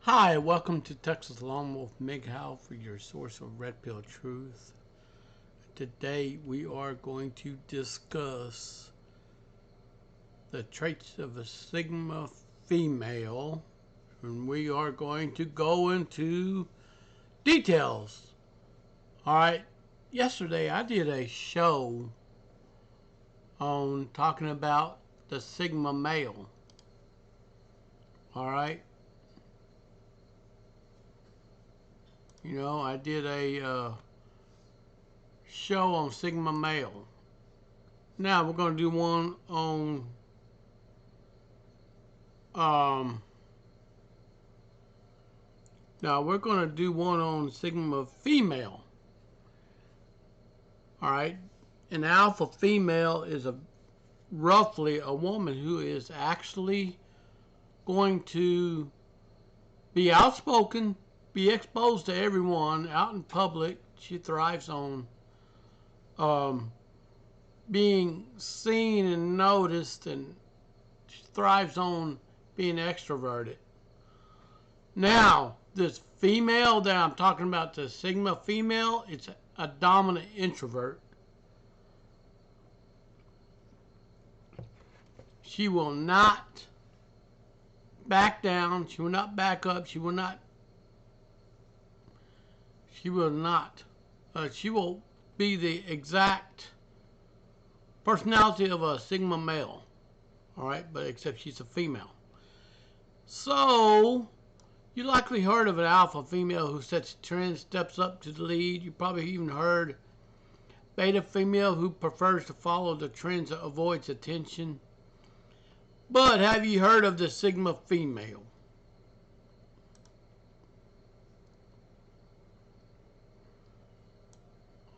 Hi, welcome to Texas Lone Wolf MGTOW for your source of red pill truth. Today we are going to discuss the traits of a Sigma female, and we are going to go into details. Alright, yesterday I did a show on talking about the Sigma male. Alright. I did a show on Sigma male. Now we're going to do one on Sigma female. Alright. An alpha female is roughly a woman who is actually going to be outspoken, be exposed to everyone out in public. She thrives on being seen and noticed, and she thrives on being extroverted. Now, this female that I'm talking about, the Sigma female, it's a dominant introvert. She will not back down. She will not back up. She will be the exact personality of a Sigma male. Alright, but except she's a female. So, you likely heard of an alpha female who sets trends, steps up to the lead. You probably even heard beta female who prefers to follow the trends that avoids attention. But have you heard of the Sigma female?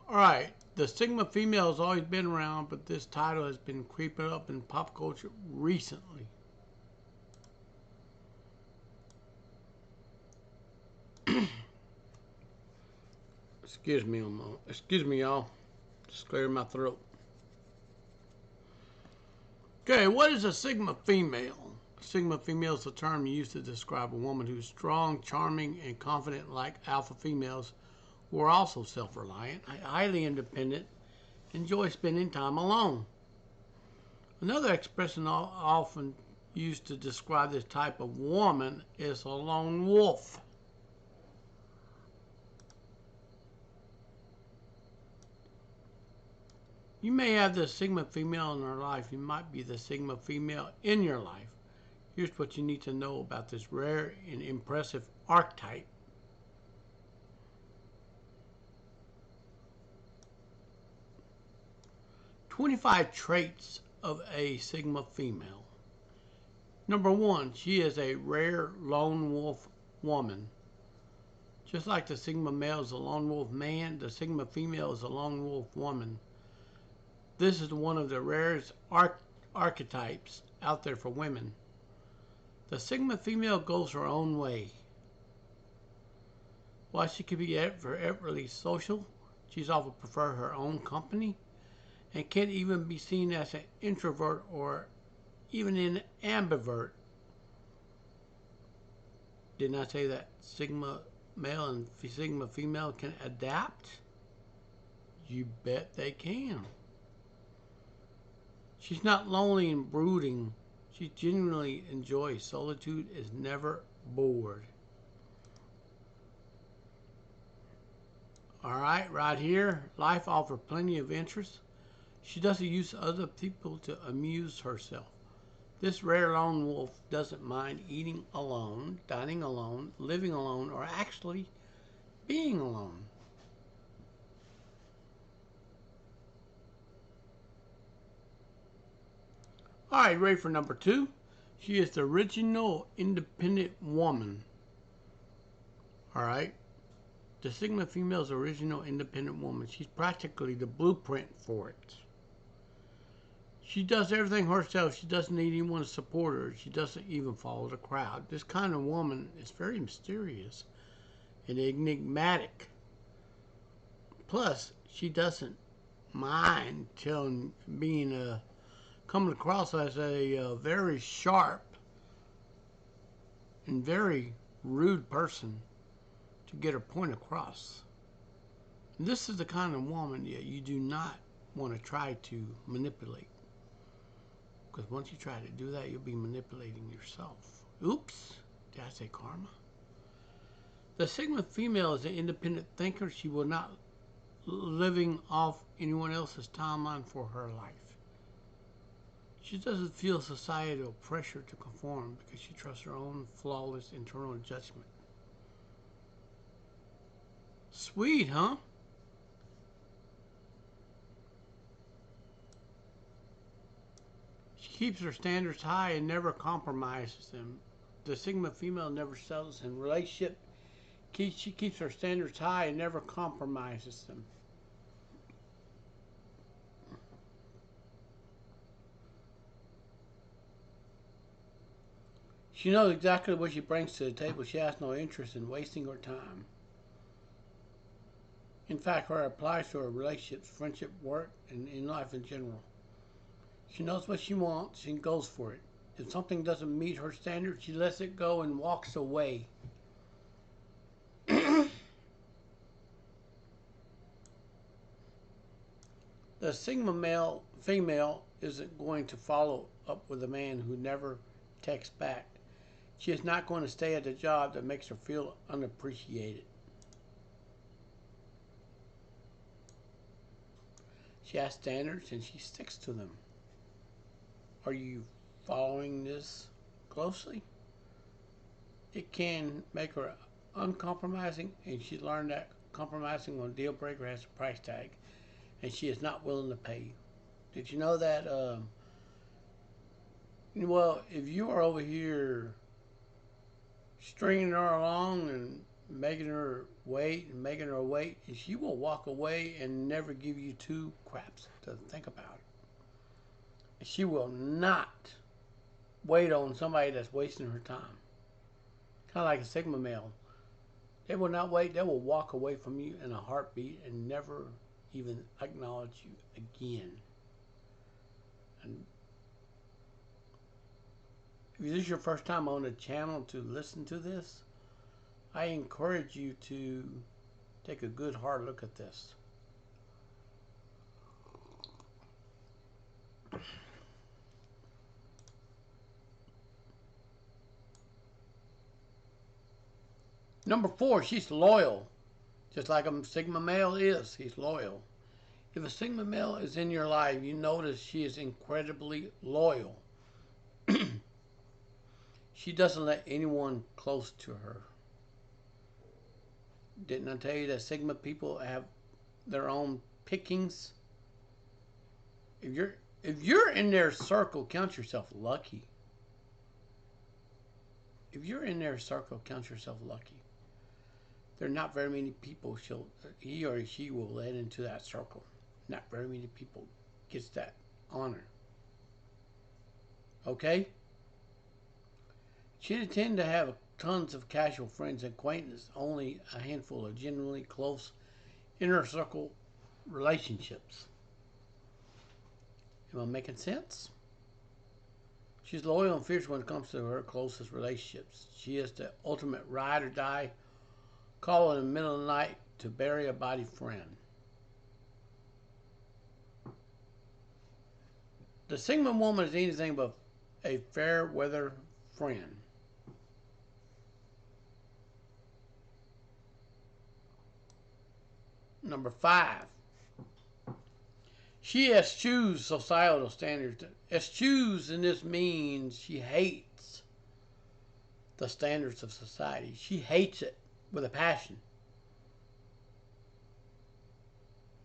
Alright, the Sigma female has always been around, but this title has been creeping up in pop culture recently. Excuse me, y'all. Just clearing my throat. Okay, what is a Sigma female? A Sigma female is a term used to describe a woman who's strong, charming, and confident like alpha females who are also self-reliant, highly independent, enjoy spending time alone. Another expression often used to describe this type of woman is a lone wolf. You may have the Sigma female in your life. You might be the Sigma female in your life. Here's what you need to know about this rare and impressive archetype. "25 traits of a Sigma female." Number 1, she is a rare lone wolf woman. Just like the Sigma male is a lone wolf man, the Sigma female is a lone wolf woman. This is one of the rarest archetypes out there for women. The Sigma female goes her own way. While she can be effortlessly social, she's often prefer her own company and can't even be seen as an introvert or even an ambivert. Didn't I say that Sigma male and Sigma female can adapt? You bet they can. She's not lonely and brooding. She genuinely enjoys solitude, is never bored. Alright, right here, life offers plenty of interest. She doesn't use other people to amuse herself. This rare lone wolf doesn't mind eating alone, dining alone, living alone, or actually being alone. Alright, ready for number 2? She is the original independent woman. Alright? The Sigma female is the original independent woman. She's practically the blueprint for it. She does everything herself. She doesn't need anyone to support her. She doesn't even follow the crowd. This kind of woman is very mysterious and enigmatic. Plus, she doesn't mind coming across as a very sharp and very rude person to get her point across. And this is the kind of woman that you do not want to try to manipulate. Because once you try to do that, you'll be manipulating yourself. Oops, did I say karma? The Sigma female is an independent thinker. She will not living off anyone else's timeline for her life. She doesn't feel societal pressure to conform because she trusts her own flawless internal judgment. Sweet, huh? She keeps her standards high and never compromises them. The Sigma female never settles in relationship. She keeps her standards high and never compromises them. She knows exactly what she brings to the table. She has no interest in wasting her time. In fact, her applies to her relationships, friendship, work, and in life in general. She knows what she wants and goes for it. If something doesn't meet her standards, she lets it go and walks away. The Sigma female isn't going to follow up with a man who never texts back. She is not going to stay at a job that makes her feel unappreciated. She has standards and she sticks to them. Are you following this closely? It can make her uncompromising, and she learned that compromising on a deal breaker has a price tag, and she is not willing to pay. Did you know that? Well, if you are over here stringing her along and making her wait, and she will walk away and never give you two craps to think about it. She will not wait on somebody that's wasting her time. Kind of like a Sigma male. They will not wait. They will walk away from you in a heartbeat and never even acknowledge you again. And if this is your first time on the channel to listen to this, I encourage you to take a good hard look at this. Number 4, she's loyal. Just like a Sigma male is, he's loyal. If a Sigma male is in your life, you notice she is incredibly loyal. She doesn't let anyone close to her. Didn't I tell you that Sigma people have their own pickings? If you're in their circle, count yourself lucky. If you're in their circle, count yourself lucky. There are not very many people he or she will let into that circle. Not very many people gets that honor. Okay? She tend to have tons of casual friends and acquaintances, only a handful of genuinely close inner circle relationships. Am I making sense? She's loyal and fierce when it comes to her closest relationships. She is the ultimate ride or die, call in the middle of the night to bury a body friend. The Sigma woman is anything but a fair weather friend. Number 5. She eschews societal standards. Eschews in this means she hates the standards of society. She hates it with a passion.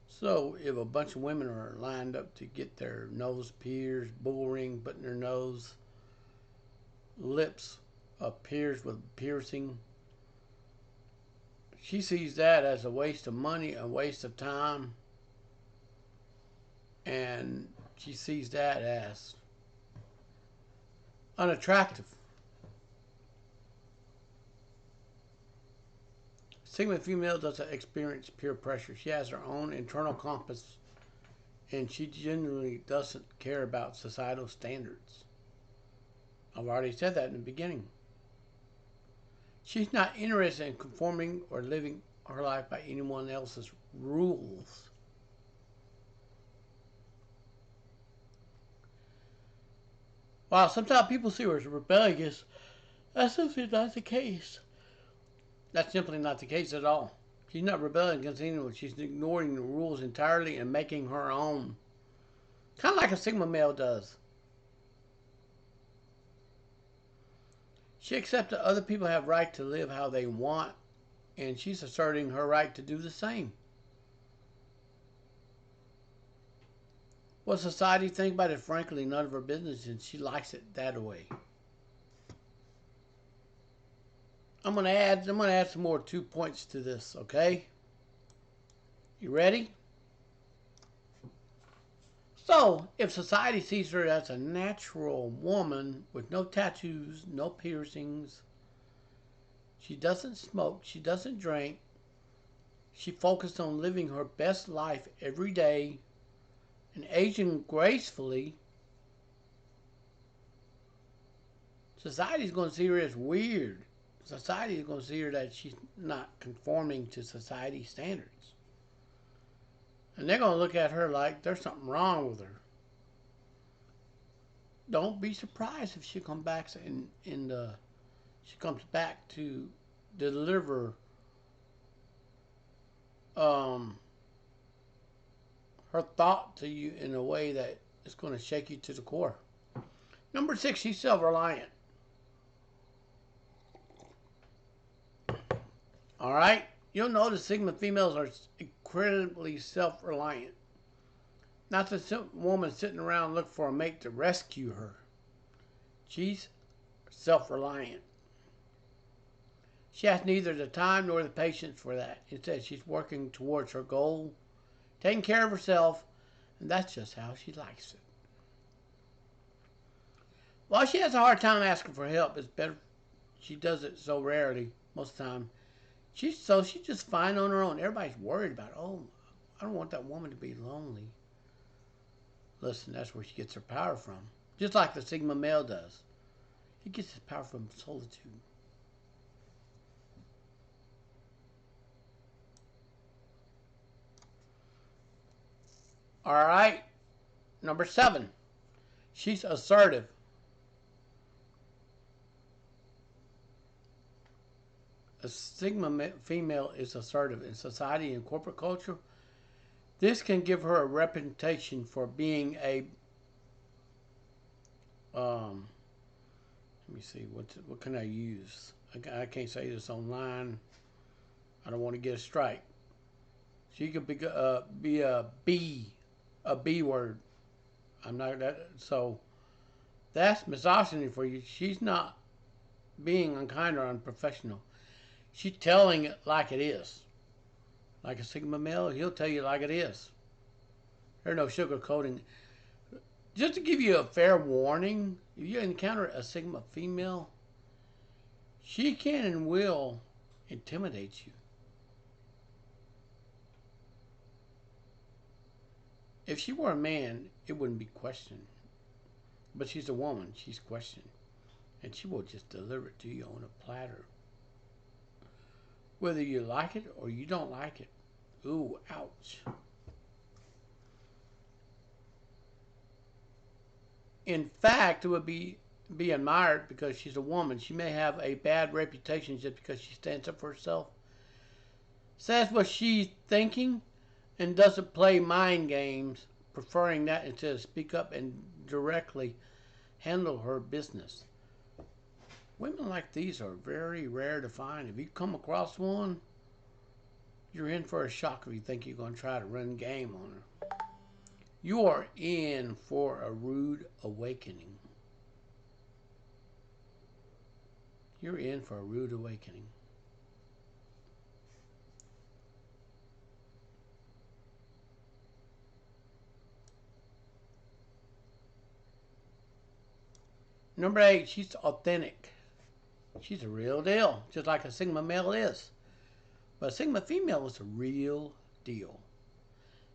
So if a bunch of women are lined up to get their nose pierced, bull ring put in their nose, lips pierced with piercing, she sees that as a waste of money, a waste of time, and she sees that as unattractive. Sigma female doesn't experience peer pressure. She has her own internal compass, and she genuinely doesn't care about societal standards. I've already said that in the beginning. She's not interested in conforming or living her life by anyone else's rules. While sometimes people see her as rebellious, that's simply not the case. That's simply not the case at all. She's not rebelling against anyone. She's ignoring the rules entirely and making her own. Kind of like a Sigma male does. She accepts that other people have right to live how they want, and she's asserting her right to do the same. What society thinks about it, frankly, none of her business, and she likes it that way. I'm gonna add some more 2 points to this, okay? You ready? So, if society sees her as a natural woman with no tattoos, no piercings, she doesn't smoke, she doesn't drink, she focused on living her best life every day and aging gracefully, society is going to see her as weird. Society is going to see her that she's not conforming to society standards. And they're going to look at her like there's something wrong with her. Don't be surprised if she comes back she comes back to deliver her thought to you in a way that is going to shake you to the core. Number 6, she's self-reliant. All right? You'll notice Sigma females are incredibly self-reliant. Not the woman sitting around looking for a mate to rescue her. She's self-reliant. She has neither the time nor the patience for that. Instead, she's working towards her goal, taking care of herself, and that's just how she likes it. While she has a hard time asking for help, it's better she does it so rarely most of the time. She's just fine on her own. Everybody's worried about, oh, I don't want that woman to be lonely. Listen, that's where she gets her power from. Just like the Sigma male does. He gets his power from solitude. All right. Number 7. She's assertive. A Sigma female is assertive in society and corporate culture. This can give her a reputation for being a let me see, what can I use? I can't say this online. I don't want to get a strike. She could be a B word. I'm not that. So that's misogyny for you. She's not being unkind or unprofessional. She's telling it like it is. Like a Sigma male, he'll tell you like it is. There's no sugarcoating. Just to give you a fair warning, if you encounter a Sigma female, she can and will intimidate you. If she were a man, it wouldn't be questioned. But she's a woman, she's questioned. And she will just deliver it to you on a platter. Whether you like it or you don't like it. Ooh, ouch. In fact, it would be admired because she's a woman. She may have a bad reputation just because she stands up for herself, says what she's thinking, and doesn't play mind games, preferring that instead of speak up and directly handle her business. Women like these are very rare to find. If you come across one, you're in for a shock if you think you're going to try to run game on her. You are in for a rude awakening. You're in for a rude awakening. Number 8, she's authentic. She's a real deal, just like a Sigma male is. But a Sigma female is a real deal.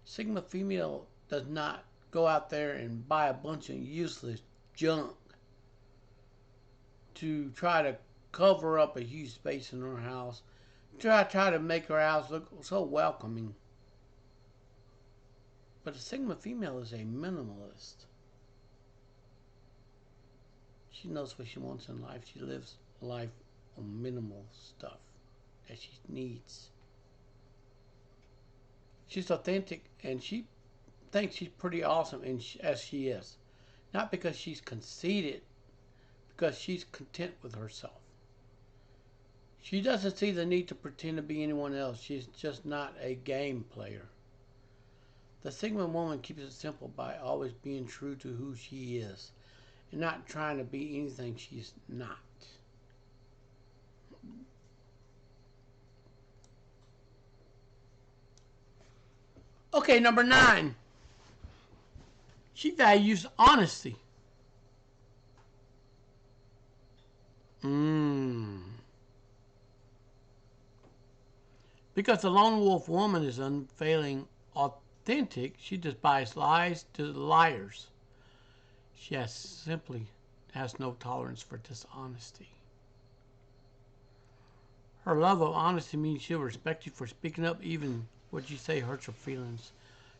Sigma female does not go out there and buy a bunch of useless junk to try to cover up a huge space in her house. Try to make her house look so welcoming. But a Sigma female is a minimalist. She knows what she wants in life. She lives life on minimal stuff that she needs. She's authentic and she thinks she's pretty awesome as she is. Not because she's conceited, because she's content with herself. She doesn't see the need to pretend to be anyone else. She's just not a game player. The Sigma woman keeps it simple by always being true to who she is and not trying to be anything she's not. Okay, number 9. She values honesty. Because the lone wolf woman is unfailing authentic, she despises lies to liars. She simply has no tolerance for dishonesty. Her love of honesty means she'll respect you for speaking up even what you say hurts her feelings.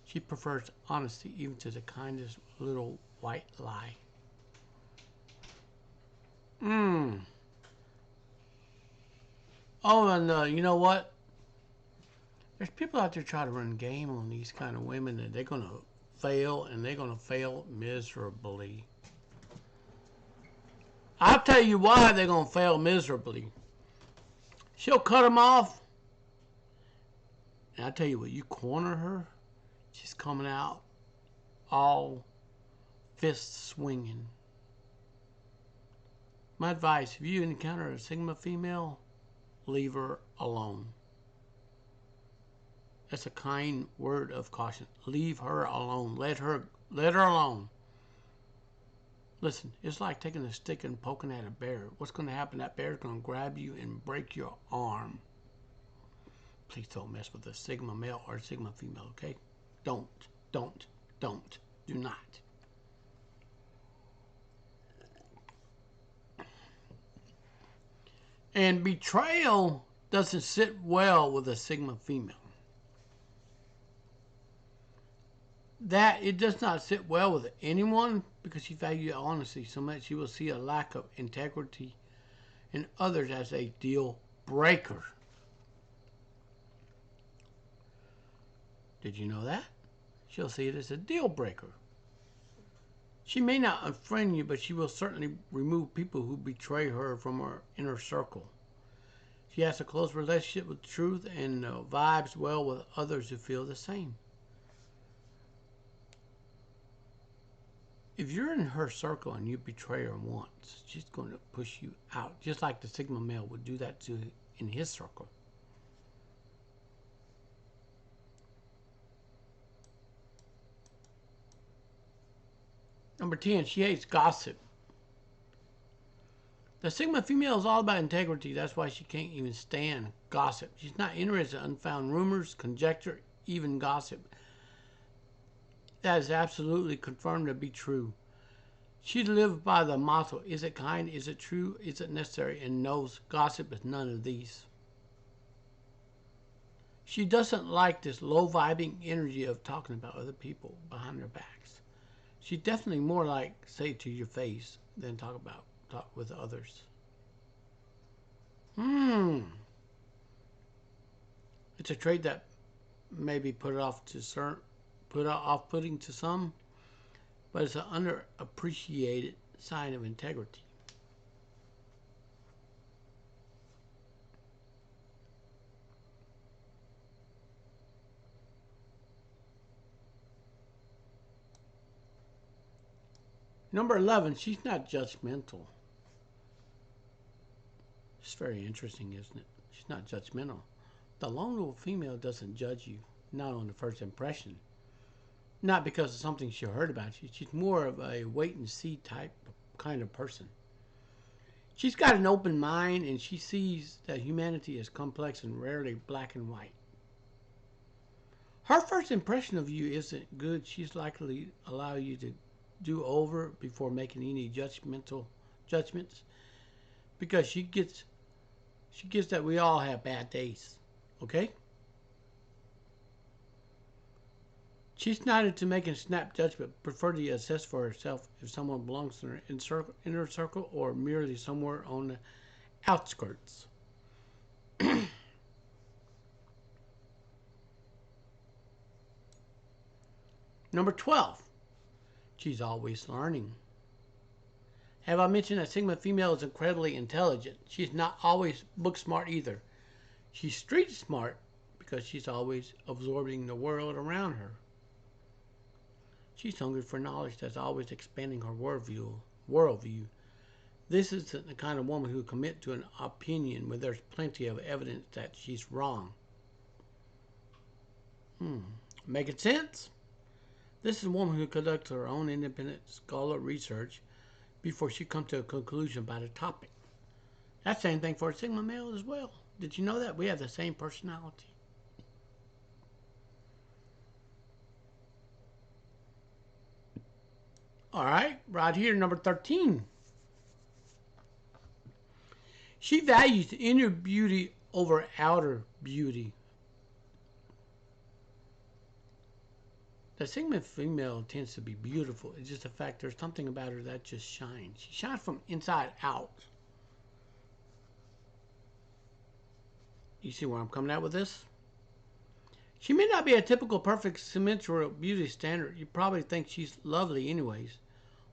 She prefers honesty even to the kindest little white lie. Oh, and you know what? There's people out there trying to run game on these kind of women that they're going to fail, and they're going to fail miserably. I'll tell you why they're going to fail miserably. She'll cut them off. And I'll tell you what, you corner her, she's coming out all fist swinging. My advice, if you encounter a Sigma female, leave her alone. That's a kind word of caution. Leave her alone. Let her alone. Listen, it's like taking a stick and poking at a bear. What's going to happen? That bear's going to grab you and break your arm. Please don't mess with a Sigma male or a Sigma female, okay? Don't. Do not. And betrayal doesn't sit well with a Sigma female. That it does not sit well with anyone because she values honesty so much she will see a lack of integrity in others as a deal breaker. Did you know that? She'll see it as a deal breaker. She may not unfriend you, but she will certainly remove people who betray her from her inner circle. She has a close relationship with truth and vibes well with others who feel the same. If you're in her circle and you betray her once, she's going to push you out, just like the Sigma male would do that to in his circle. Number 10, she hates gossip. The Sigma female is all about integrity. That's why she can't even stand gossip. She's not interested in unfound rumors, conjecture, even gossip. That is absolutely confirmed to be true. She lives by the motto, is it kind, is it true, is it necessary, and knows gossip is none of these. She doesn't like this low-vibing energy of talking about other people behind their backs. She's definitely more like say it to your face than talk with others. It's a trait that may be off-putting to some, but it's an underappreciated sign of integrity. Number 11, she's not judgmental. It's very interesting, isn't it? She's not judgmental. The lone wolf female doesn't judge you, not on the first impression. Not because of something she heard about you. She's more of a wait-and-see type kind of person. She's got an open mind, and she sees that humanity is complex and rarely black and white. Her first impression of you isn't good. She's likely to allow you to do over before making any judgments. because she gets that we all have bad days. Okay? She's not into making a snap judgment, prefer to assess for herself if someone belongs to her inner circle or merely somewhere on the outskirts. Number 12, she's always learning. Have I mentioned that Sigma female is incredibly intelligent? She's not always book smart either. She's street smart because she's always absorbing the world around her. She's hungry for knowledge that's always expanding her worldview. This isn't the kind of woman who would commit to an opinion when there's plenty of evidence that she's wrong. Making sense? This is a woman who conducts her own independent scholar research before she comes to a conclusion about a topic. That same thing for a Sigma male as well. Did you know that? We have the same personality. All right, right here, number 13. She values inner beauty over outer beauty. The Sigma female tends to be beautiful. It's just a fact there's something about her that just shines. She shines from inside out. You see where I'm coming at with this? She may not be a typical perfect symmetrical beauty standard. You probably think she's lovely anyways.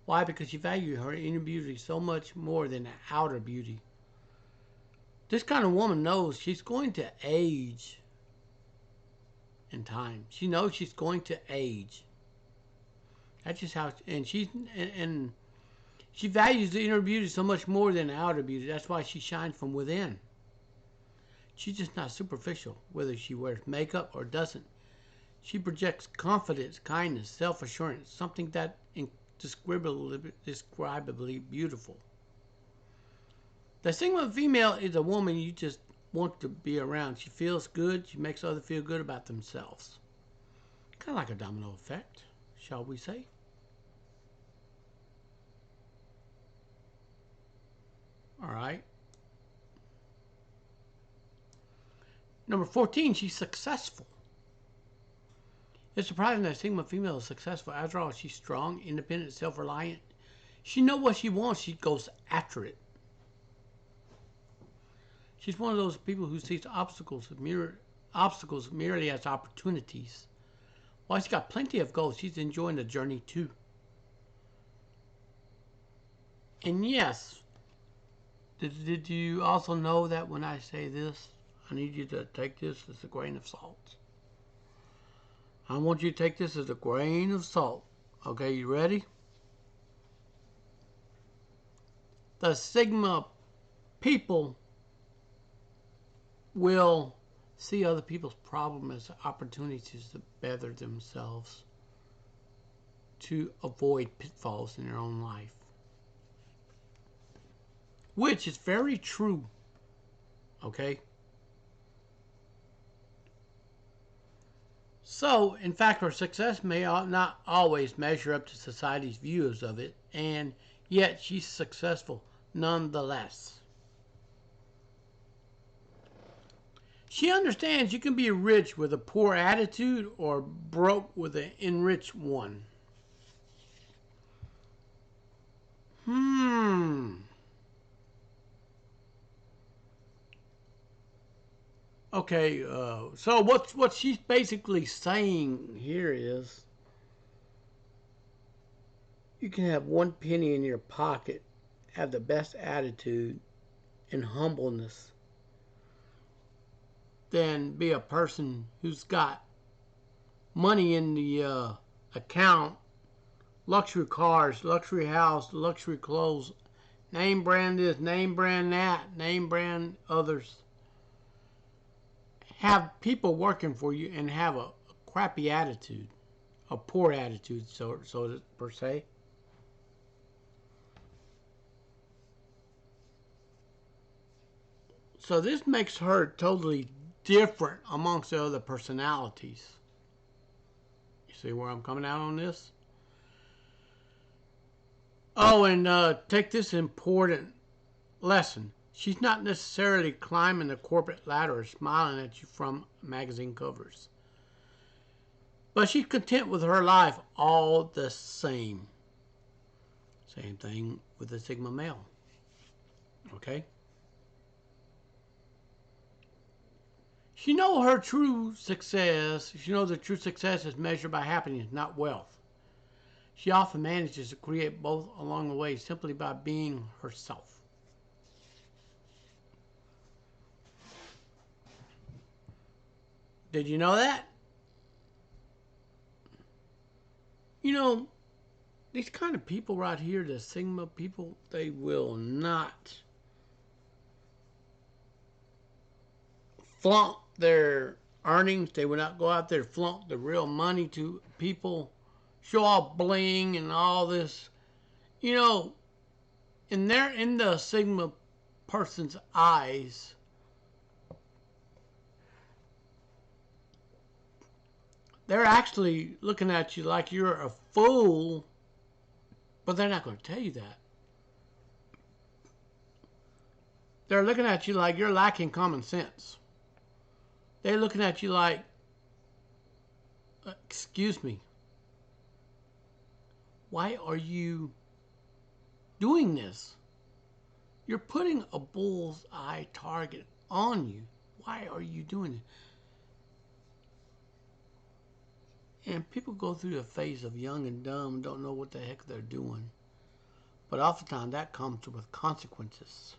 Why? Because you value her inner beauty so much more than the outer beauty. This kind of woman knows she's going to age in time. She knows she's going to age. That's just how, and she values the inner beauty so much more than the outer beauty. That's why she shines from within. She's just not superficial, whether she wears makeup or doesn't. She projects confidence, kindness, self-assurance, something that indescribably beautiful. The Sigma female is a woman you just want to be around. She feels good. She makes others feel good about themselves. Kind of like a domino effect, shall we say. All right. Number 14, she's successful. It's surprising that Sigma female is successful. After all, she's strong, independent, self-reliant. She knows what she wants. She goes after it. She's one of those people who sees obstacles merely as opportunities. While she's got plenty of goals, she's enjoying the journey too. And yes, did you also know that when I say this, I need you to take this as a grain of salt. I want you to take this as a grain of salt. Okay, you ready? The Sigma people will see other people's problems as opportunities to better themselves, to avoid pitfalls in their own life. Which is very true. Okay? So, in fact, her success may not always measure up to society's views of it, and yet she's successful nonetheless. She understands you can be rich with a poor attitude or broke with an enriched one. Okay, so what she's basically saying here is you can have one penny in your pocket, have the best attitude and humbleness, than be a person who's got money in the account, luxury cars, luxury house, luxury clothes, name brand this, name brand that, name brand others. Have people working for you and have a crappy attitude, a poor attitude, so per se. So this makes her totally different amongst the other personalities. You see where I'm coming out on this? Oh, and take this important Lesson. She's not necessarily climbing the corporate ladder or smiling at you from magazine covers. But she's content with her life all the same. Same thing with the Sigma male. Okay? She knows her true success. She knows that true success is measured by happiness, not wealth. She often manages to create both along the way simply by being herself. Did you know that? You know, these kind of people right here, the Sigma people, they will not flaunt their earnings. They will not go out there and flaunt the real money to people, show off bling and all this. You know, in the Sigma person's eyes, they're actually looking at you like you're a fool, but they're not going to tell you that. They're looking at you like you're lacking common sense. They're looking at you like, excuse me, why are you doing this? You're putting a bullseye target on you. Why are you doing it? And people go through a phase of young and dumb and don't know what the heck they're doing. But oftentimes that comes with consequences,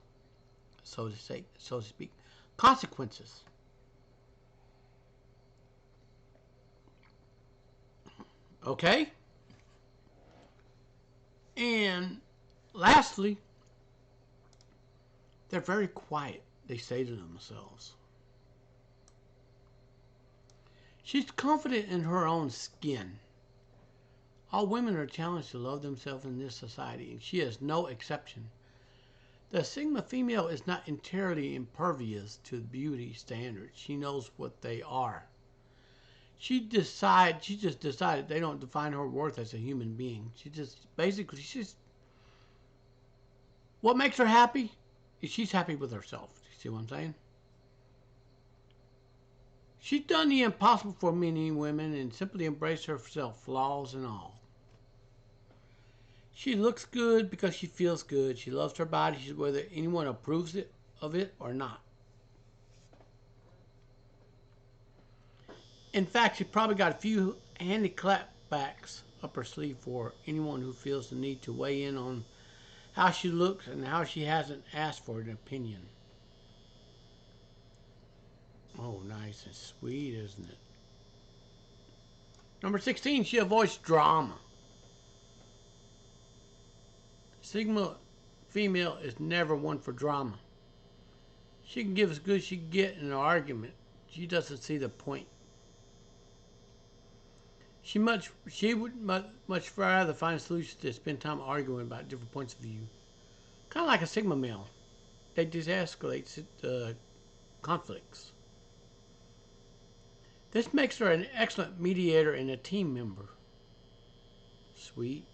so to speak. Consequences. Okay? And lastly, they're very quiet, they say to themselves. She's confident in her own skin. All women are challenged to love themselves in this society, and she is no exception. The Sigma female is not entirely impervious to beauty standards. She knows what they are. She just decided they don't define her worth as a human being. What makes her happy is she's happy with herself. You see what I'm saying? She's done the impossible for many women and simply embraced herself, flaws and all. She looks good because she feels good. She loves her body, whether anyone approves of it or not. In fact, she probably got a few handy clapbacks up her sleeve for anyone who feels the need to weigh in on how she looks and how she hasn't asked for an opinion. Oh, nice and sweet, isn't it? Number 16, she avoids drama. Sigma female is never one for drama. She can give as good as she can get in an argument. She doesn't see the point. She would much rather find solutions than spend time arguing about different points of view. Kind of like a Sigma male. They de-escalate conflicts. This makes her an excellent mediator and a team member. Sweet.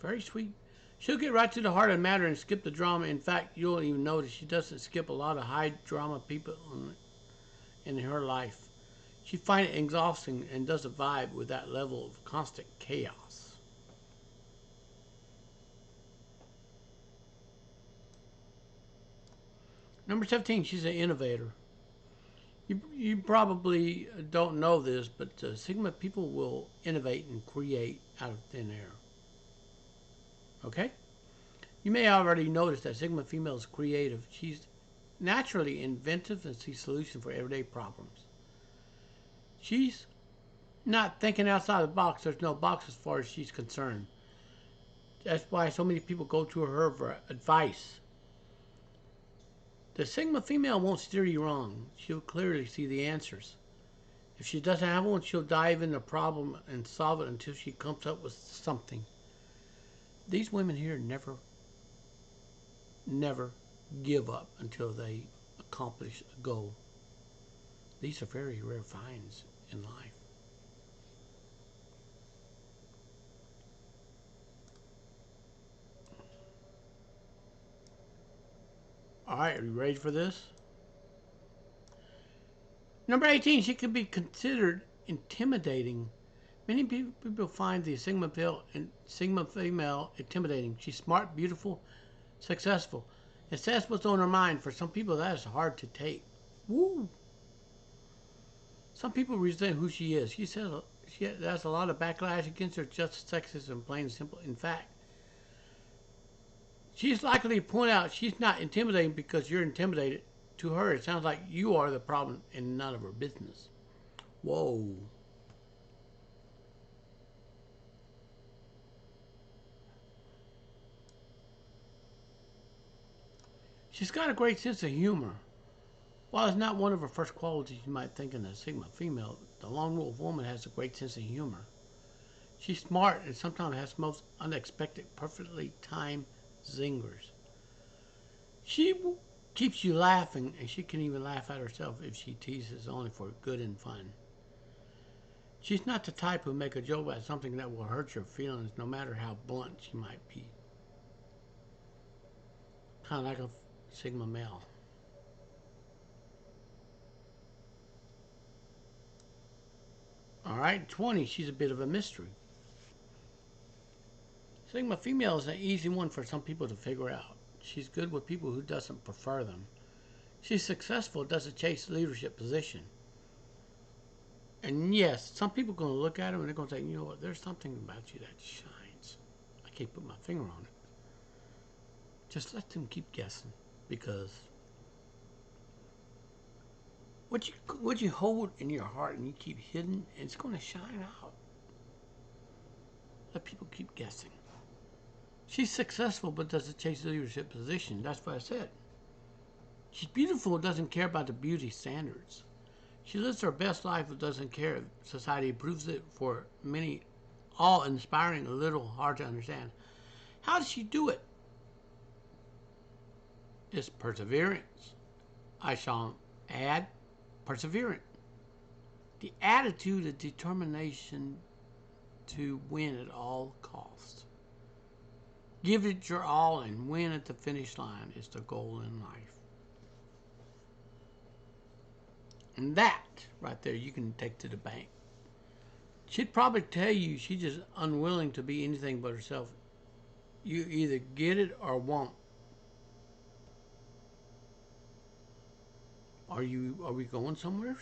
Very sweet. She'll get right to the heart of the matter and skip the drama. In fact, you'll even notice she doesn't skip a lot of high drama people in her life. She finds it exhausting and doesn't vibe with that level of constant chaos. Number 17, she's an innovator. You probably don't know this, but Sigma people will innovate and create out of thin air. Okay? You may already notice that Sigma female is creative. She's naturally inventive and sees solutions for everyday problems. She's not thinking outside the box. There's no box as far as she's concerned. That's why so many people go to her for advice. The Sigma female won't steer you wrong. She'll clearly see the answers. If she doesn't have one, she'll dive in the problem and solve it until she comes up with something. These women here never give up until they accomplish a goal. These are very rare finds in life. All right, are you ready for this? Number 18, she can be considered intimidating. Many people find the Sigma female intimidating. She's smart, beautiful, successful. It says what's on her mind. For some people, that is hard to take. Woo! Some people resent who she is. She says she has a lot of backlash against her, just sexism, plain and simple. In fact, she's likely to point out she's not intimidating because you're intimidated. To her, it sounds like you are the problem and none of her business. Whoa. She's got a great sense of humor. While it's not one of her first qualities you might think in a Sigma female, the lone wolf woman has a great sense of humor. She's smart and sometimes has most unexpected, perfectly timed zingers. She keeps you laughing, and she can even laugh at herself if she teases only for good and fun. She's not the type who make a joke about something that will hurt your feelings, no matter how blunt she might be. Kind of like a Sigma male. All right, 20, she's a bit of a mystery. Sigma female is an easy one for some people to figure out. She's good with people who doesn't prefer them. She's successful, doesn't chase leadership position. And yes, some people are going to look at her and they're going to say, you know what, there's something about you that shines. I can't put my finger on it. Just let them keep guessing, because what you hold in your heart and you keep hidden, it's going to shine out. Let people keep guessing. She's successful but doesn't chase the leadership position. That's what I said. She's beautiful, doesn't care about the beauty standards. She lives her best life but doesn't care if society approves it. For many, all inspiring, a little hard to understand. How does she do it? It's perseverance. I shall add perseverance. The attitude of determination to win at all costs. Give it your all and win at the finish line is the goal in life. And that right there you can take to the bank. She'd probably tell you she's just unwilling to be anything but herself. You either get it or won't. Are we going somewhere?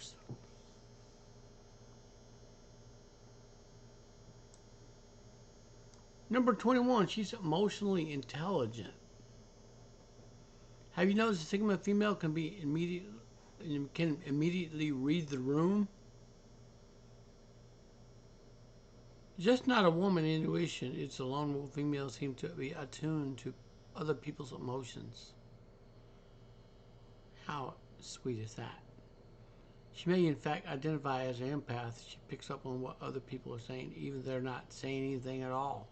Number 21, she's emotionally intelligent. Have you noticed a Sigma female can immediately read the room? Just not a woman intuition, it's a lone wolf female seem to be attuned to other people's emotions. How sweet is that? She may in fact identify as an empath. She picks up on what other people are saying, even if they're not saying anything at all.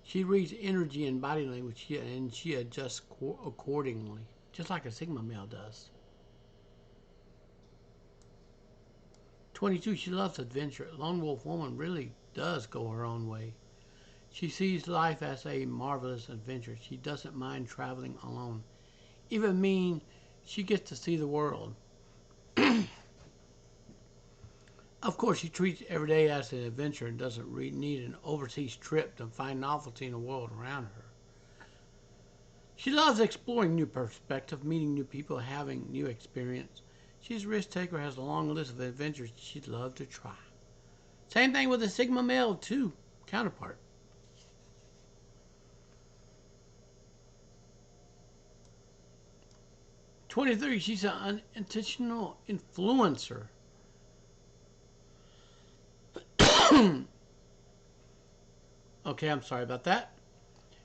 She reads energy and body language, and she adjusts accordingly, just like a Sigma male does. 22, she loves adventure. Lone wolf woman really does go her own way. She sees life as a marvelous adventure. She doesn't mind traveling alone. Even mean she gets to see the world. Of course, she treats every day as an adventure and doesn't need an overseas trip to find novelty in the world around her. She loves exploring new perspectives, meeting new people, having new experience. She's a risk taker, has a long list of adventures she'd love to try. Same thing with the Sigma male, too, counterpart. 23, she's an unintentional influencer. Okay, I'm sorry about that.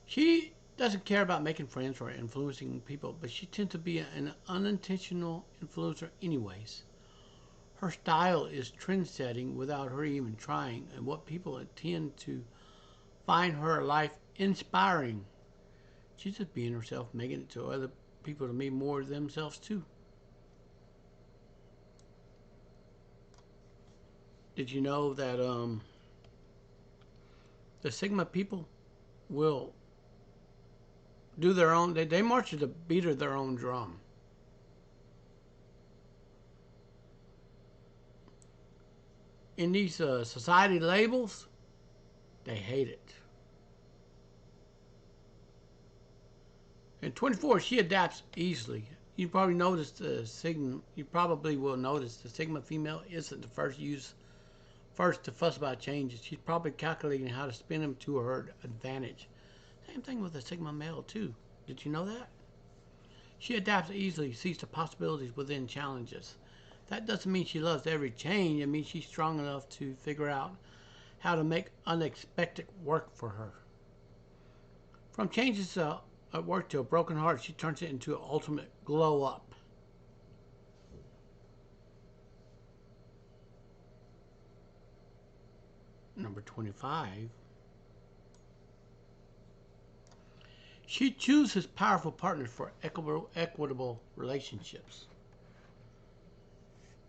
She doesn't care about making friends or influencing people, but she tends to be an unintentional influencer anyways. Her style is trend-setting without her even trying, and what people tend to find her life inspiring. She's just being herself, making it to other people to be more themselves too. Did you know that the Sigma people will do their own. They march to the beat of their own drum. In these society labels, they hate it. And 24, she adapts easily. You probably noticed the Sigma. You probably will notice the Sigma female isn't the first to fuss about changes. She's probably calculating how to spin them to her advantage. Same thing with the Sigma male too. Did you know that? She adapts easily, sees the possibilities within challenges. That doesn't mean she loves every change. It means she's strong enough to figure out how to make unexpected work for her. From changes at work to a broken heart, she turns it into an ultimate glow up. Number 25. She chooses powerful partners for equitable relationships.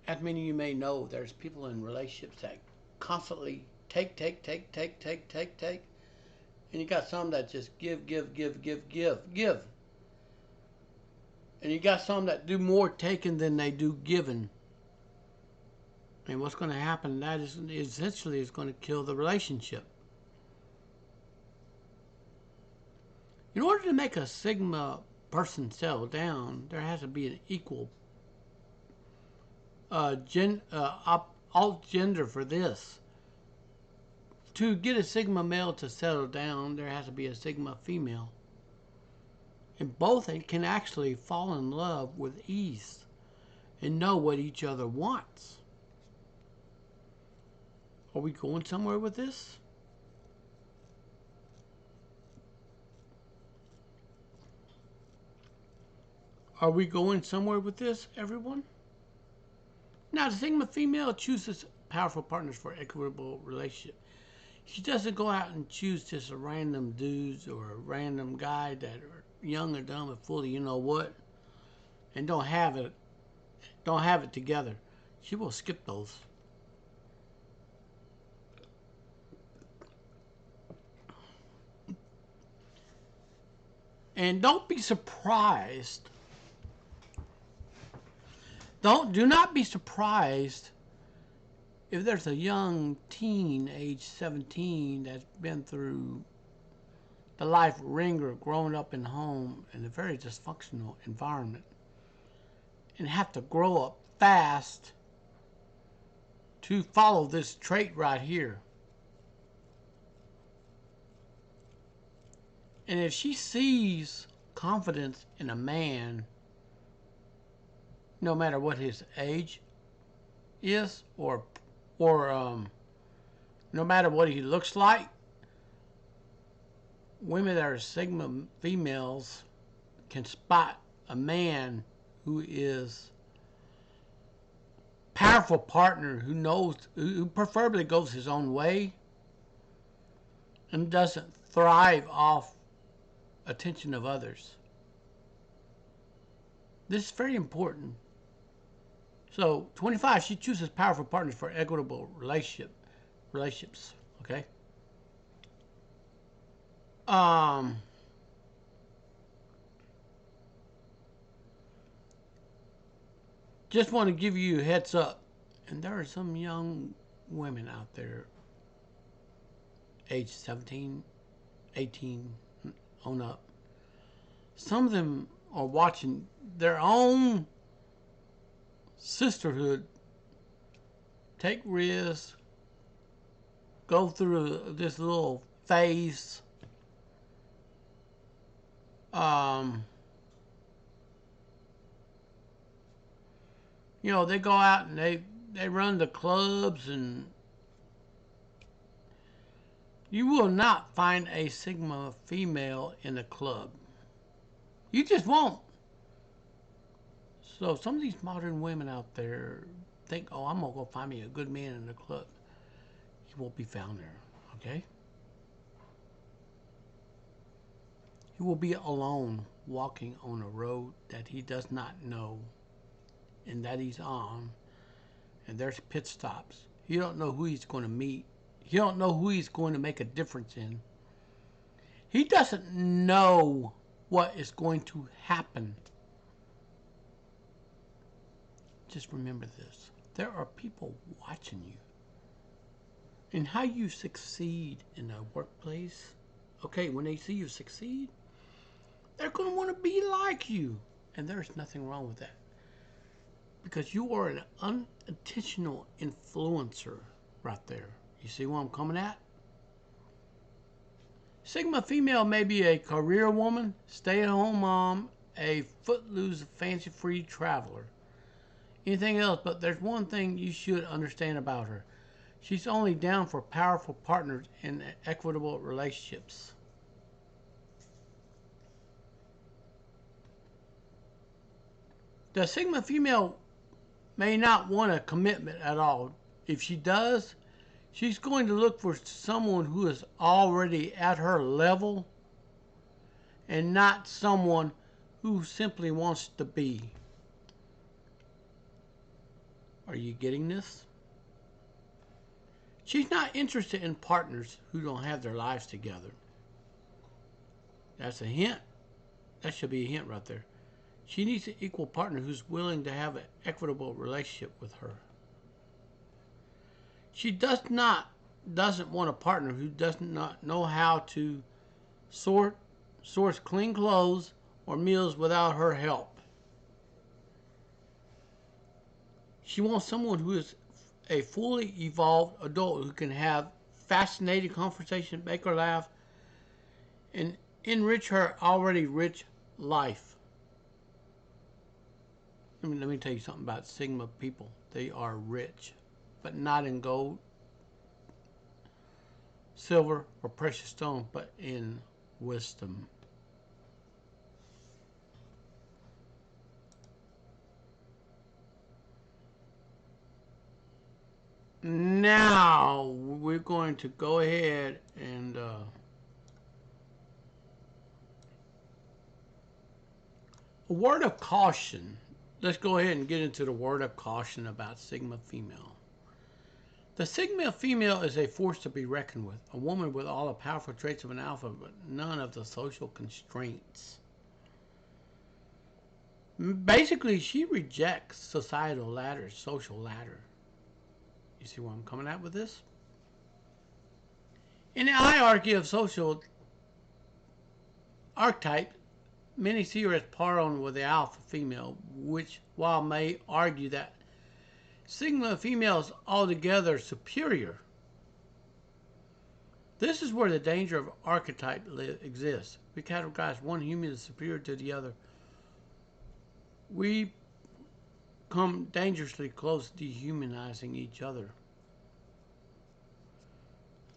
As many of you may know, there's people in relationships that constantly take. And you got some that just give. And you got some that do more taking than they do giving. And what's going to happen, that is essentially is going to kill the relationship. In order to make a Sigma person settle down, there has to be an equal alt gender for this. To get a Sigma male to settle down, there has to be a Sigma female. And both can actually fall in love with ease and know what each other wants. Are we going somewhere with this? Are we going somewhere with this, everyone? Now, the Sigma female chooses powerful partners for equitable relationship. She doesn't go out and choose just a random dudes or a random guy that are young or dumb and full of you know what, and don't have it together. She will skip those. And don't be surprised. Do not be surprised if there's a young teen, age 17, that's been through the life ringer, growing up in home in a very dysfunctional environment, and have to grow up fast to follow this trait right here. And if she sees confidence in a man, no matter what his age is, or no matter what he looks like, women that are Sigma females can spot a man who is powerful partner, who preferably goes his own way and doesn't thrive off attention of others. This is very important. So 25, she chooses powerful partners for equitable relationships. Okay. Just want to give you a heads up, and there are some young women out there, age 17, 18 on up. Some of them are watching their own sisterhood take risks, go through this little phase. You know, they go out and they run the clubs, and you will not find a Sigma female in a club. You just won't. So some of these modern women out there think, oh, I'm going to go find me a good man in the club. He won't be found there, okay? He will be alone walking on a road that he does not know and that he's on, and there's pit stops. You don't know who he's going to meet. You don't know who he's going to make a difference in. He doesn't know what is going to happen. Just remember this. There are people watching you. And how you succeed in a workplace, okay, when they see you succeed, they're going to want to be like you. And there's nothing wrong with that. Because you are an unintentional influencer right there. You see where I'm coming at? Sigma female may be a career woman, stay-at-home mom, a footloose, fancy-free traveler. Anything else, but there's one thing you should understand about her. She's only down for powerful partners in equitable relationships. The Sigma female may not want a commitment at all. If she does, she's going to look for someone who is already at her level and not someone who simply wants to be. Are you getting this? She's not interested in partners who don't have their lives together. That's a hint. That should be a hint right there. She needs an equal partner who's willing to have an equitable relationship with her. She doesn't want a partner who does not know how to source clean clothes or meals without her help. She wants someone who is a fully evolved adult who can have fascinating conversation, make her laugh, and enrich her already rich life. Let me tell you something about Sigma people. They are rich, but not in gold, silver, or precious stone, but in wisdom. Now we're going to go ahead and a word of caution. Let's go ahead and get into the word of caution about Sigma female. The Sigma female is a force to be reckoned with, a woman with all the powerful traits of an alpha, but none of the social constraints. Basically, she rejects societal ladder, social ladder. You see where I'm coming at with this? In the hierarchy of social archetype, many see her as par on with the alpha female, which, while may argue that Sigma female is altogether superior, this is where the danger of archetype exists. We categorize one human as superior to the other. We come dangerously close to dehumanizing each other.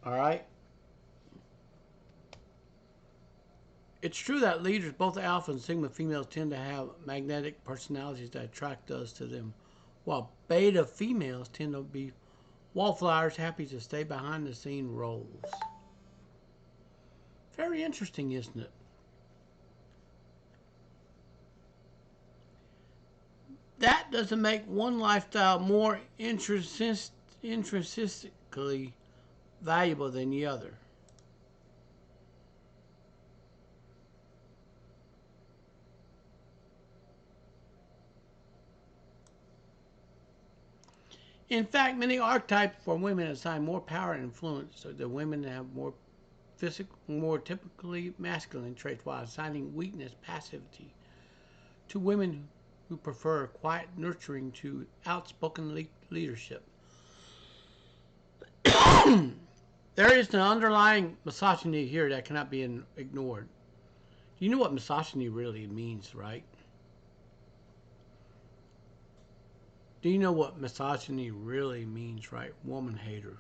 All right? It's true that leaders, both alpha and sigma females, tend to have magnetic personalities that attract us to them, while beta females tend to be wallflowers happy to stay behind the scene roles. Very interesting, isn't it? That doesn't make one lifestyle more intrinsically valuable than the other. In fact, many archetypes for women assign more power and influence to the women that have more typically masculine traits, while assigning weakness, passivity to women who prefer quiet nurturing to outspoken leadership. There is an underlying misogyny here that cannot be ignored. You know what misogyny really means, right? Do you know what misogyny really means, right? Woman hater.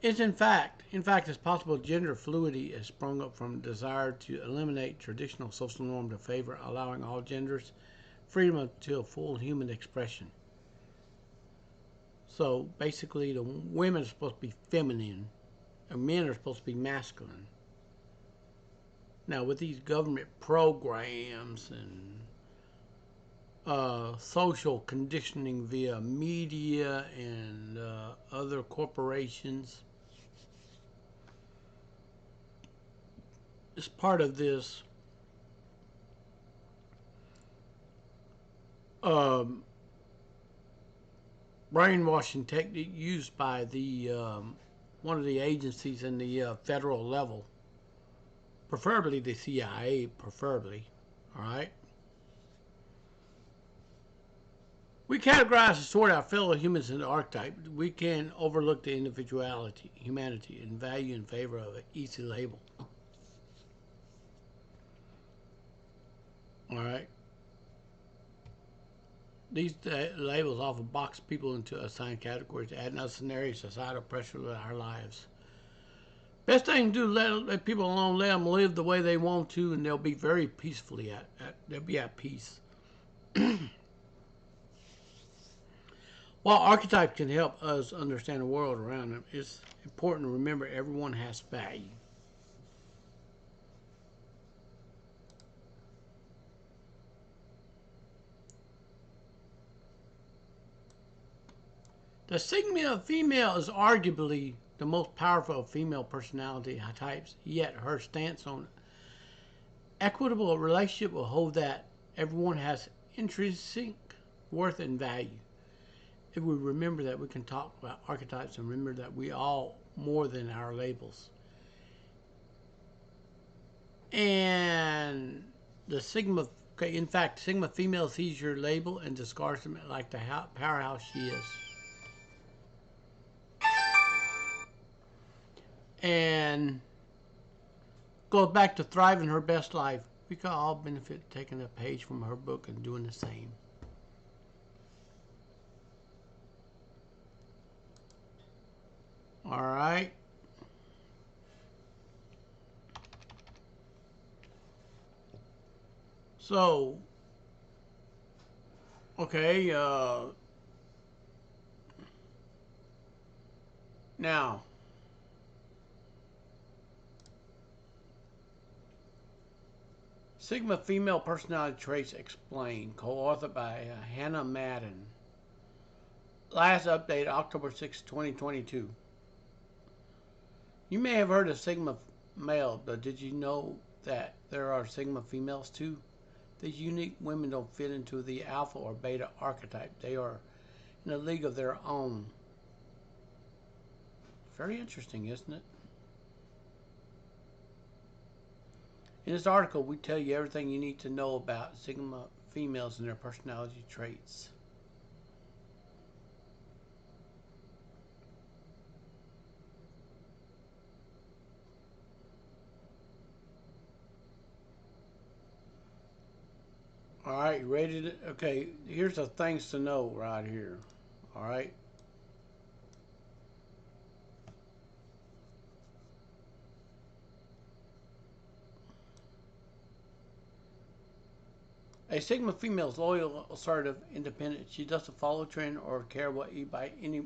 It's in fact, it's possible gender fluidity has sprung up from the desire to eliminate traditional social norms to favor allowing all genders freedom to a full human expression. So basically, the women are supposed to be feminine, and men are supposed to be masculine. Now, with these government programs and social conditioning via media and other corporations, is part of this um, brainwashing technique used by the one of the agencies in the federal level, preferably the CIA, preferably. All right. We categorize and sort our fellow humans into archetypes. We can overlook the individuality, humanity, and value in favor of an easy label. All right. These labels often box people into assigned categories, adding unnecessary societal pressure to our lives. Best thing to do is let people alone, let them live the way they want to, and they'll be very peacefully they'll be at peace. While archetypes can help us understand the world around them, it's important to remember everyone has value. The Sigma female is arguably the most powerful of female personality types, yet her stance on equitable relationship will hold that everyone has intrinsic worth and value. If we remember that, we can talk about archetypes and remember that we all more than our labels. And the Sigma, okay, in fact, Sigma female sees your label and discards them like the powerhouse she is. And goes back to thriving her best life. We could all benefit taking a page from her book and doing the same. All right. So, okay, now, Sigma Female Personality Traits Explained, co-authored by Hannah Madden. Last update, October 6, 2022. You may have heard of Sigma male, but did you know that there are Sigma females too? These unique women don't fit into the alpha or beta archetype. They are in a league of their own. Very interesting, isn't it? In this article, we tell you everything you need to know about Sigma females and their personality traits. All right, you ready to? Okay, here's the things to know right here. All right. A Sigma female is loyal, assertive, independent. She doesn't follow trend or care what any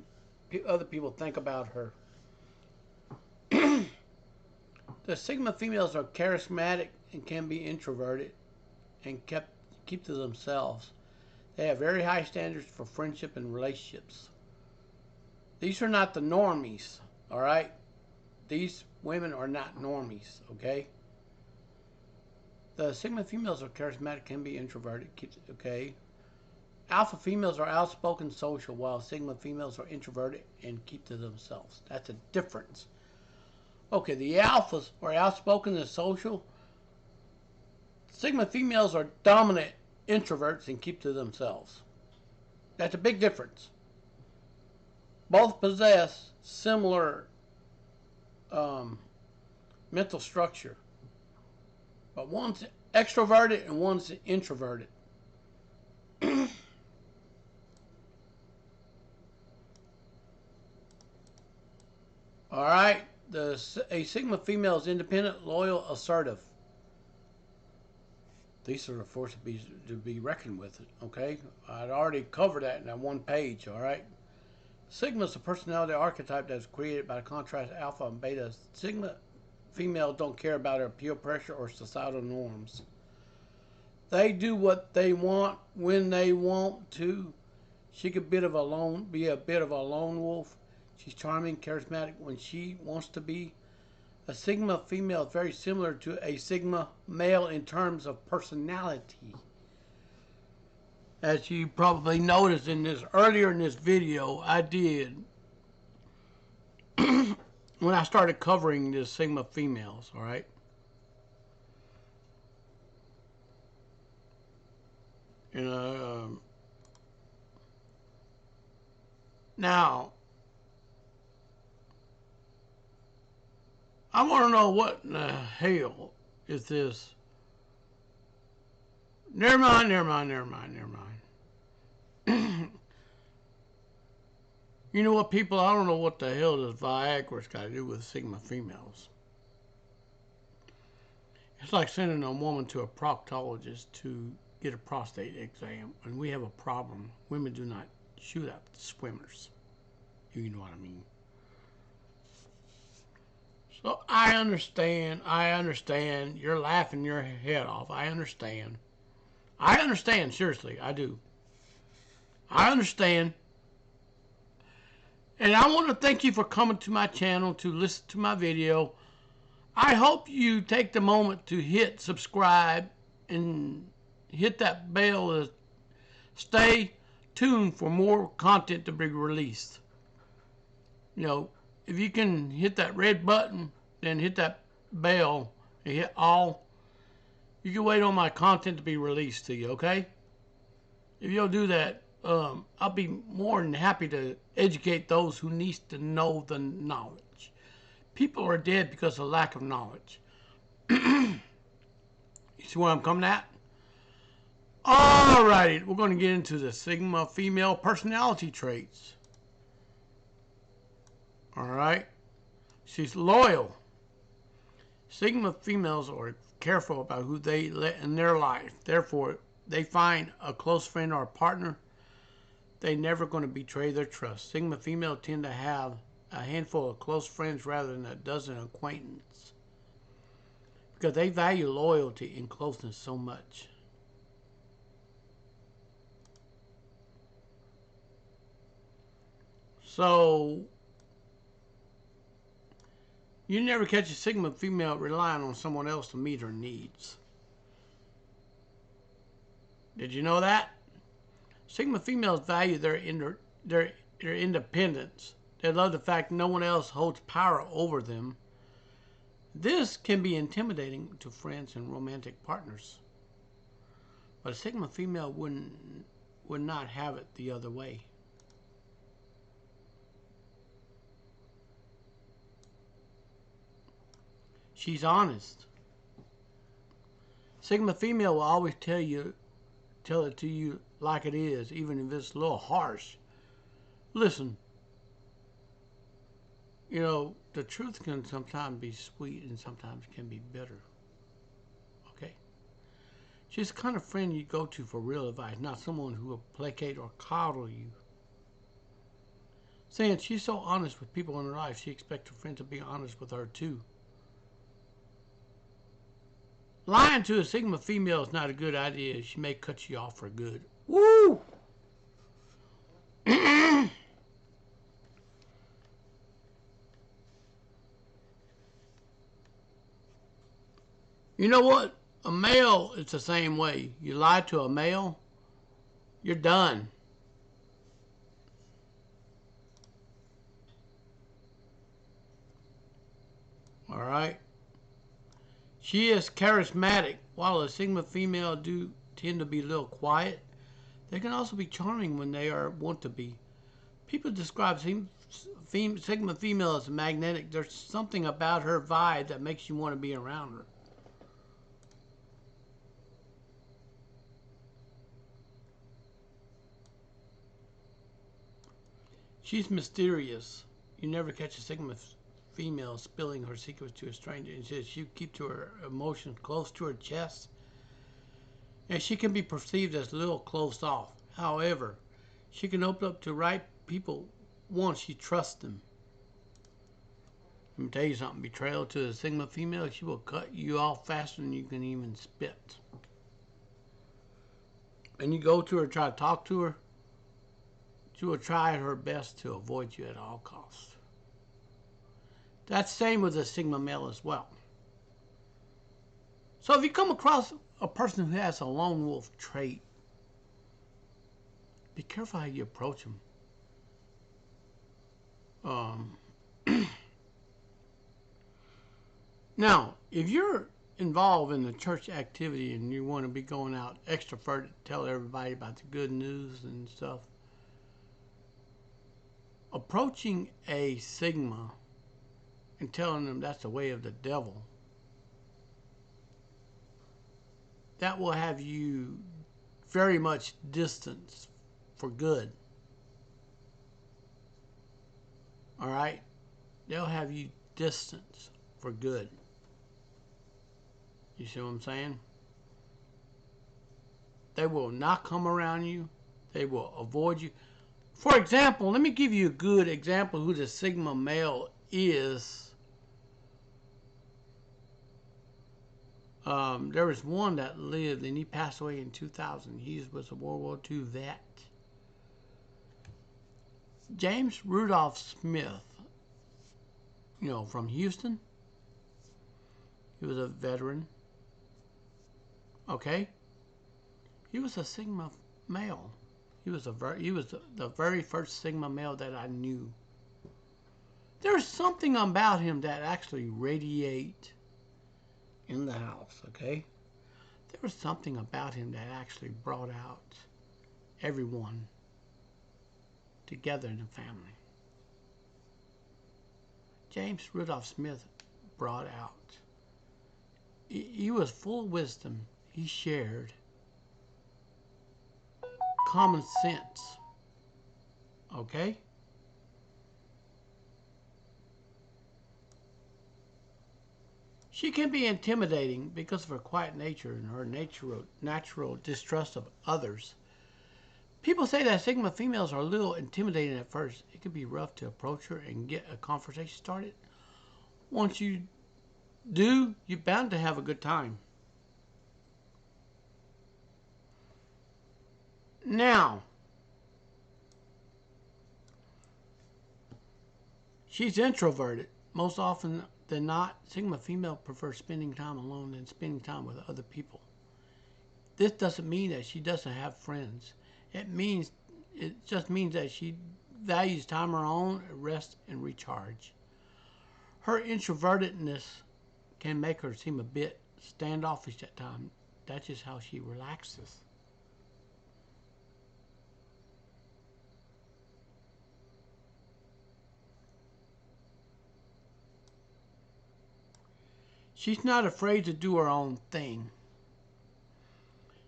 other people think about her. The Sigma females are charismatic and can be introverted and keep to themselves. They have very high standards for friendship and relationships. These are not the normies, all right? These women are not normies, okay? The Sigma females are charismatic, can be introverted, okay? Alpha females are outspoken, social, while Sigma females are introverted and keep to themselves. That's a difference. Okay, the alphas are outspoken and social. Sigma females are dominant introverts and keep to themselves. That's a big difference. Both possess similar mental structure, but one's extroverted and one's introverted. All right, a Sigma female is independent, loyal, assertive. These are a force to be reckoned with. Okay, I'd already covered that in that one page. All right, Sigma is a personality archetype that's created by the contrast alpha and beta. Sigma females don't care about her peer pressure or societal norms. They do what they want when they want to. She could be a bit of a lone wolf. She's charming, charismatic when she wants to be. A Sigma female is very similar to a Sigma male in terms of personality. As you probably noticed in this earlier in this video, I did when I started covering the Sigma females, all right? And now I want to know what in the hell is this. Never mind. You know what, people? I don't know what the hell this Viagra's got to do with Sigma females. It's like sending a woman to a proctologist to get a prostate exam, and we have a problem. Women do not shoot up the swimmers. You know what I mean. So I understand. You're laughing your head off. I understand, seriously, I do. I understand. And I want to thank you for coming to my channel to listen to my video. I hope you take the moment to hit subscribe and hit that bell to stay tuned for more content to be released. You know, if you can hit that red button, then hit that bell and hit all. You can wait on my content to be released to you, okay? If you'll do that, I'll be more than happy to educate those who need to know the knowledge. People are dead because of lack of knowledge. You see where I'm coming at? Alrighty, we're going to get into the Sigma female personality traits. Alright? She's loyal. Sigma females are careful about who they let in their life. Therefore, they find a close friend or a partner, they're never going to betray their trust. Sigma females tend to have a handful of close friends rather than a dozen acquaintances because they value loyalty and closeness so much. So, you never catch a Sigma female relying on someone else to meet her needs. Did you know that? Sigma females value their independence. They love the fact no one else holds power over them. This can be intimidating to friends and romantic partners. But a Sigma female would not have it the other way. She's honest. Sigma female will always tell it to you like it is, even if it's a little harsh. Listen, you know, the truth can sometimes be sweet and sometimes can be bitter. Okay? She's the kind of friend you go to for real advice, not someone who will placate or coddle you. Saying she's so honest with people in her life, she expects her friends to be honest with her too. Lying to a Sigma female is not a good idea. She may cut you off for good. Woo! You know what? A male is the same way. You lie to a male, you're done. All right? She is charismatic. While a Sigma female do tend to be a little quiet, they can also be charming when they want to be. People describe Sigma female as magnetic. There's something about her vibe that makes you want to be around her. She's mysterious. You never catch a Sigma female spilling her secrets to a stranger. Instead, she keeps her emotions close to her chest, and she can be perceived as a little closed off. However, she can open up to right people once she trusts them. Let me tell you something. Betrayal to a Sigma female, she will cut you off faster than you can even spit. And you go to her, try to talk to her, she will try her best to avoid you at all costs. That's the same with a Sigma male as well. So if you come across a person who has a lone wolf trait, be careful how you approach them. Now, if you're involved in the church activity and you want to be going out extroverted, tell everybody about the good news and stuff, approaching a Sigma and telling them that's the way of the devil, that will have you very much distanced for good. All right? They'll have you distanced for good. You see what I'm saying? They will not come around you. They will avoid you. For example, let me give you a good example of who the Sigma male is. There was one that lived and he passed away in 2000. He was a World War II vet. James Rudolph Smith, from Houston. He was a veteran. Okay? He was a Sigma male. He was the very first Sigma male that I knew. There's something about him that actually radiate in the house, okay? There was something about him that actually brought out everyone together in the family. James Rudolph Smith brought out. He was full of wisdom. He shared common sense. Okay? She can be intimidating because of her quiet nature and her natural distrust of others. People say that Sigma females are a little intimidating at first. It can be rough to approach her and get a conversation started. Once you do, you're bound to have a good time. Now, she's introverted. Most often than not, Sigma female prefers spending time alone than spending time with other people. This doesn't mean that she doesn't have friends. It just means that she values time on her own, rest, and recharge. Her introvertedness can make her seem a bit standoffish at times. That's just how she relaxes. She's not afraid to do her own thing.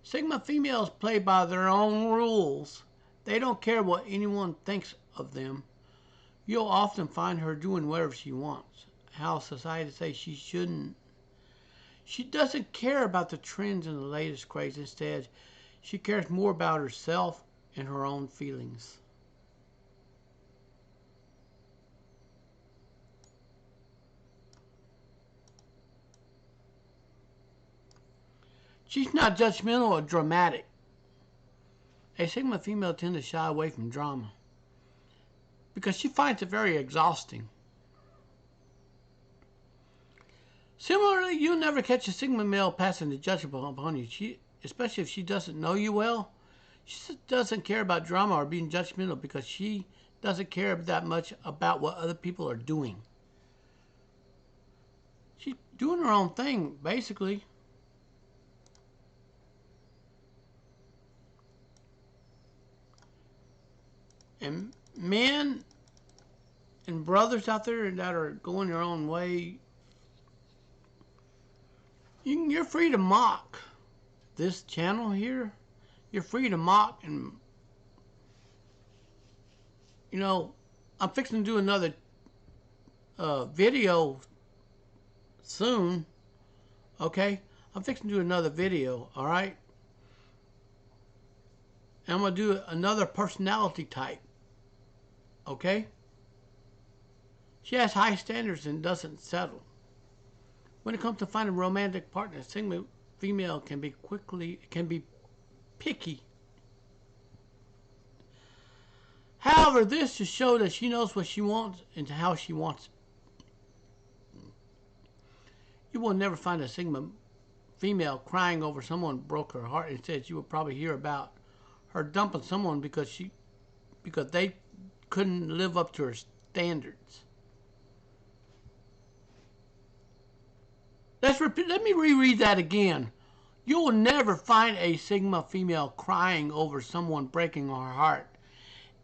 Sigma females play by their own rules. They don't care what anyone thinks of them. You'll often find her doing whatever she wants. How society says she shouldn't. She doesn't care about the trends and the latest craze. Instead, she cares more about herself and her own feelings. She's not judgmental or dramatic. A Sigma female tends to shy away from drama because she finds it very exhausting. Similarly, you'll never catch a Sigma male passing the judgment upon you, especially if she doesn't know you well. She doesn't care about drama or being judgmental because she doesn't care that much about what other people are doing. She's doing her own thing, basically. And men and brothers out there that are going their own way, you're free to mock this channel here. You're free to mock, and I'm fixing to do another video soon. Okay, I'm fixing to do another video. All right, and I'm gonna do another personality type. Okay, she has high standards and doesn't settle. When it comes to finding a romantic partner, Sigma female can be picky. However, this just shows that she knows what she wants and how she wants it. You will never find a Sigma female crying over someone broke her heart. Instead, you will probably hear about her dumping someone because they couldn't live up to her standards. Let me reread that again. You will never find a Sigma female crying over someone breaking her heart.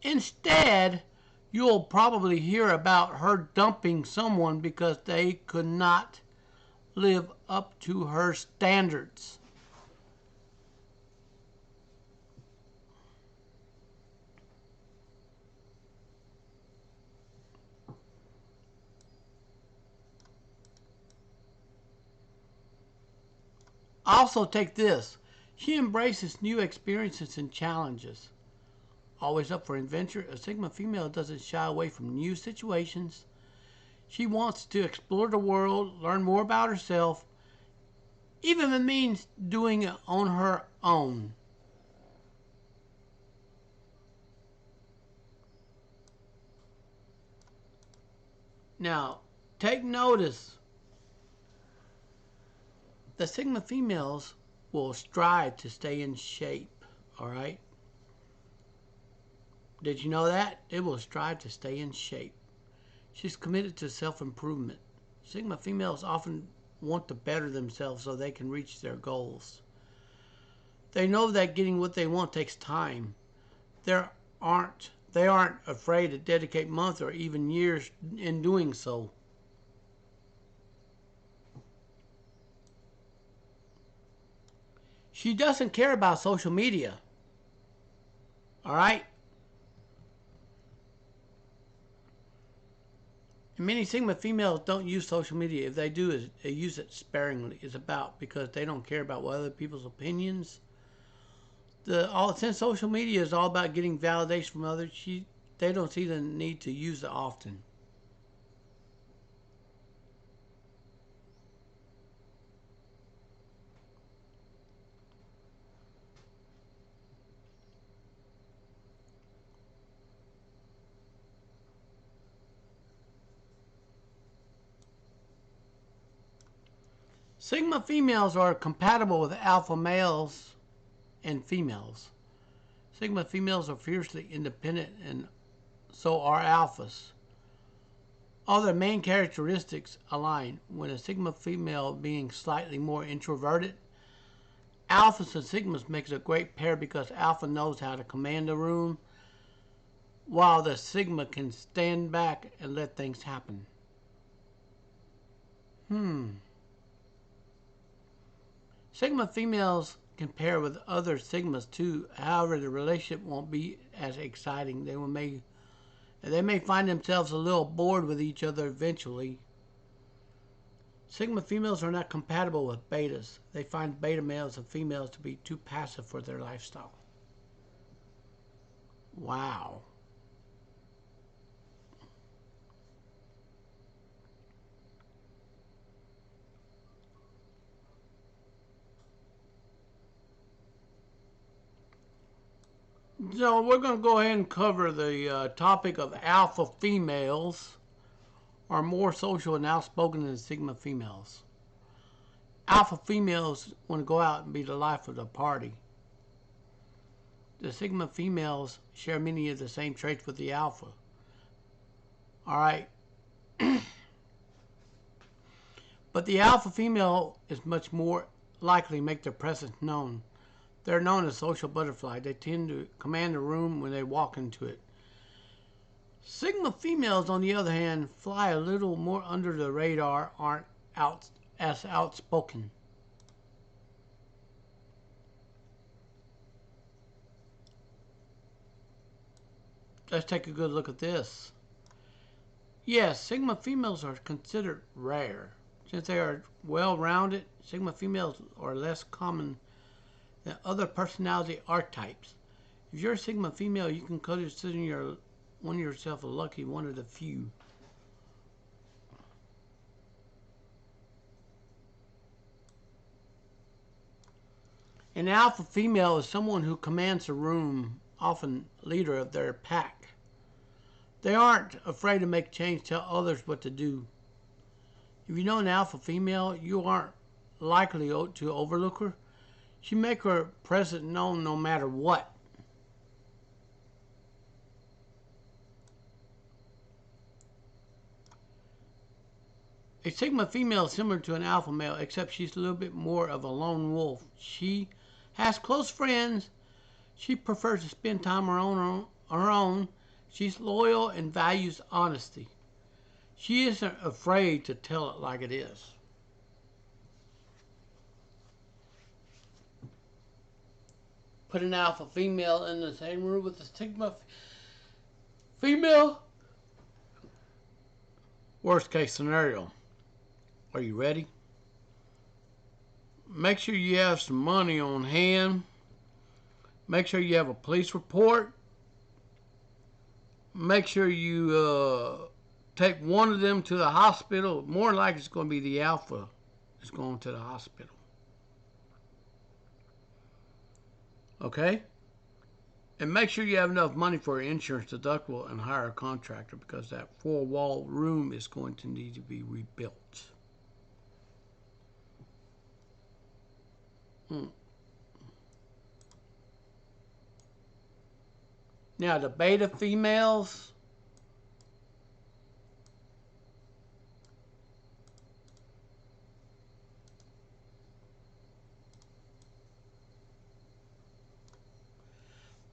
Instead, you'll probably hear about her dumping someone because they could not live up to her standards. Also, take this. She embraces new experiences and challenges. Always up for adventure, a Sigma female doesn't shy away from new situations. She wants to explore the world, learn more about herself, even if it means doing it on her own. Now, take notice. The Sigma females will strive to stay in shape, all right? Did you know that? They will strive to stay in shape. She's committed to self-improvement. Sigma females often want to better themselves so they can reach their goals. They know that getting what they want takes time. They aren't afraid to dedicate months or even years in doing so. She doesn't care about social media. All right? And many Sigma females don't use social media. If they do, they use it sparingly. It's about because they don't care about what other people's opinions. Since social media is all about getting validation from others, they don't see the need to use it often. Sigma females are compatible with alpha males and females. Sigma females are fiercely independent, and so are alphas. All their main characteristics align. When a Sigma female being slightly more introverted, alphas and Sigmas makes a great pair because alpha knows how to command a room, while the Sigma can stand back and let things happen. Sigma females can pair with other Sigmas too. However, the relationship won't be as exciting. They may find themselves a little bored with each other eventually. Sigma females are not compatible with betas. They find beta males and females to be too passive for their lifestyle. Wow. So we're going to go ahead and cover the topic of alpha females are more social and outspoken than Sigma females. Alpha females want to go out and be the life of the party. The Sigma females share many of the same traits with the alpha. All right. But the alpha female is much more likely to make their presence known. They're known as social butterfly. They tend to command a room when they walk into it. Sigma females, on the other hand, fly a little more under the radar, aren't as outspoken. Let's take a good look at this. Yes, Sigma females are considered rare. Since they are well-rounded, Sigma females are less common than other personality archetypes. If you're a Sigma female, you can consider yourself a lucky one of the few. An alpha female is someone who commands a room, often leader of their pack. They aren't afraid to make change, tell others what to do. If you know an alpha female, you aren't likely to overlook her. She make her presence known no matter what. A Sigma female is similar to an alpha male, except she's a little bit more of a lone wolf. She has close friends. She prefers to spend time on her own. She's loyal and values honesty. She isn't afraid to tell it like it is. Put an alpha female in the same room with a Sigma female. Worst case scenario. Are you ready? Make sure you have some money on hand. Make sure you have a police report. Make sure you take one of them to the hospital. More likely it's going to be the alpha that's going to the hospital. Okay? And make sure you have enough money for your insurance deductible and hire a contractor, because that four-wall room is going to need to be rebuilt. Now, the beta females,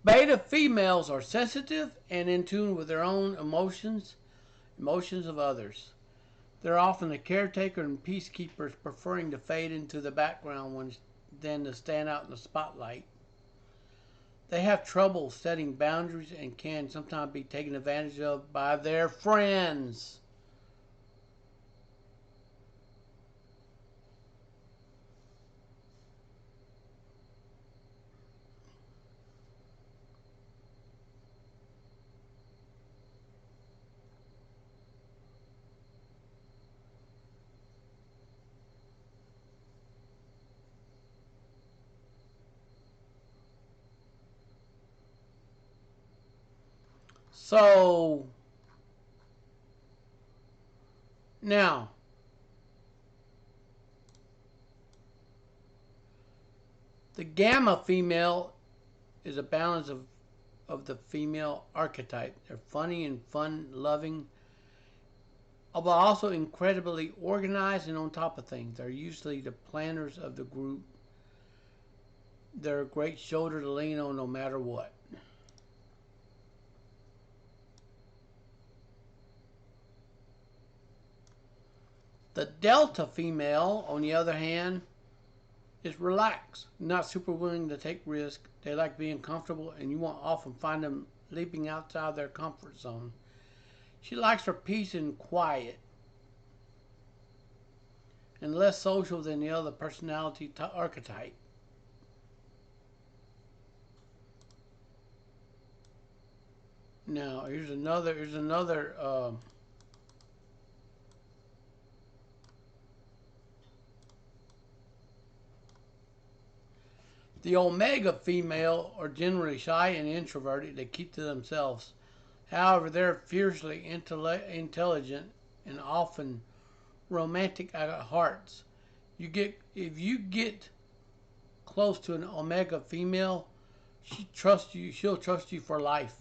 beta females are sensitive and in tune with their own emotions of others. They're often the caretaker and peacekeepers, preferring to fade into the background than to stand out in the spotlight. They have trouble setting boundaries and can sometimes be taken advantage of by their friends. So, now, the gamma female is a balance of the female archetype. They're funny and fun-loving, but also incredibly organized and on top of things. They're usually the planners of the group. They're a great shoulder to lean on no matter what. The delta female, on the other hand, is relaxed, not super willing to take risks. They like being comfortable, and you won't often find them leaping outside their comfort zone. She likes her peace and quiet, and less social than the other personality archetype. Now, here's another the omega female are generally shy and introverted. They keep to themselves. However, they're fiercely intelligent and often romantic at hearts. If you get close to an omega female, she'll trust you for life.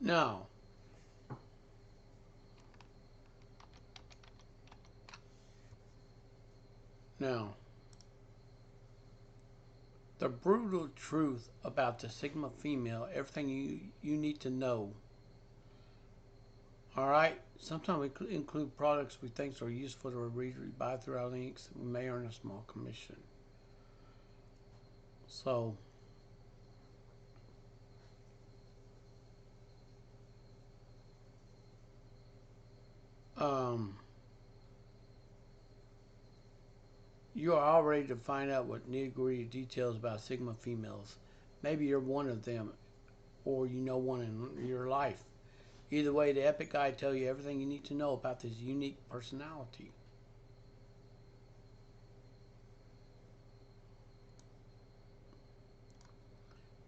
Now, the brutal truth about the Sigma female, everything you need to know. Alright, sometimes we include products we think are useful to readers. We buy through our links. We may earn a small commission. So, you are all ready to find out what nitty-gritty details about Sigma females. Maybe you're one of them, or you know one in your life. Either way, the Epic Guide tells you everything you need to know about this unique personality.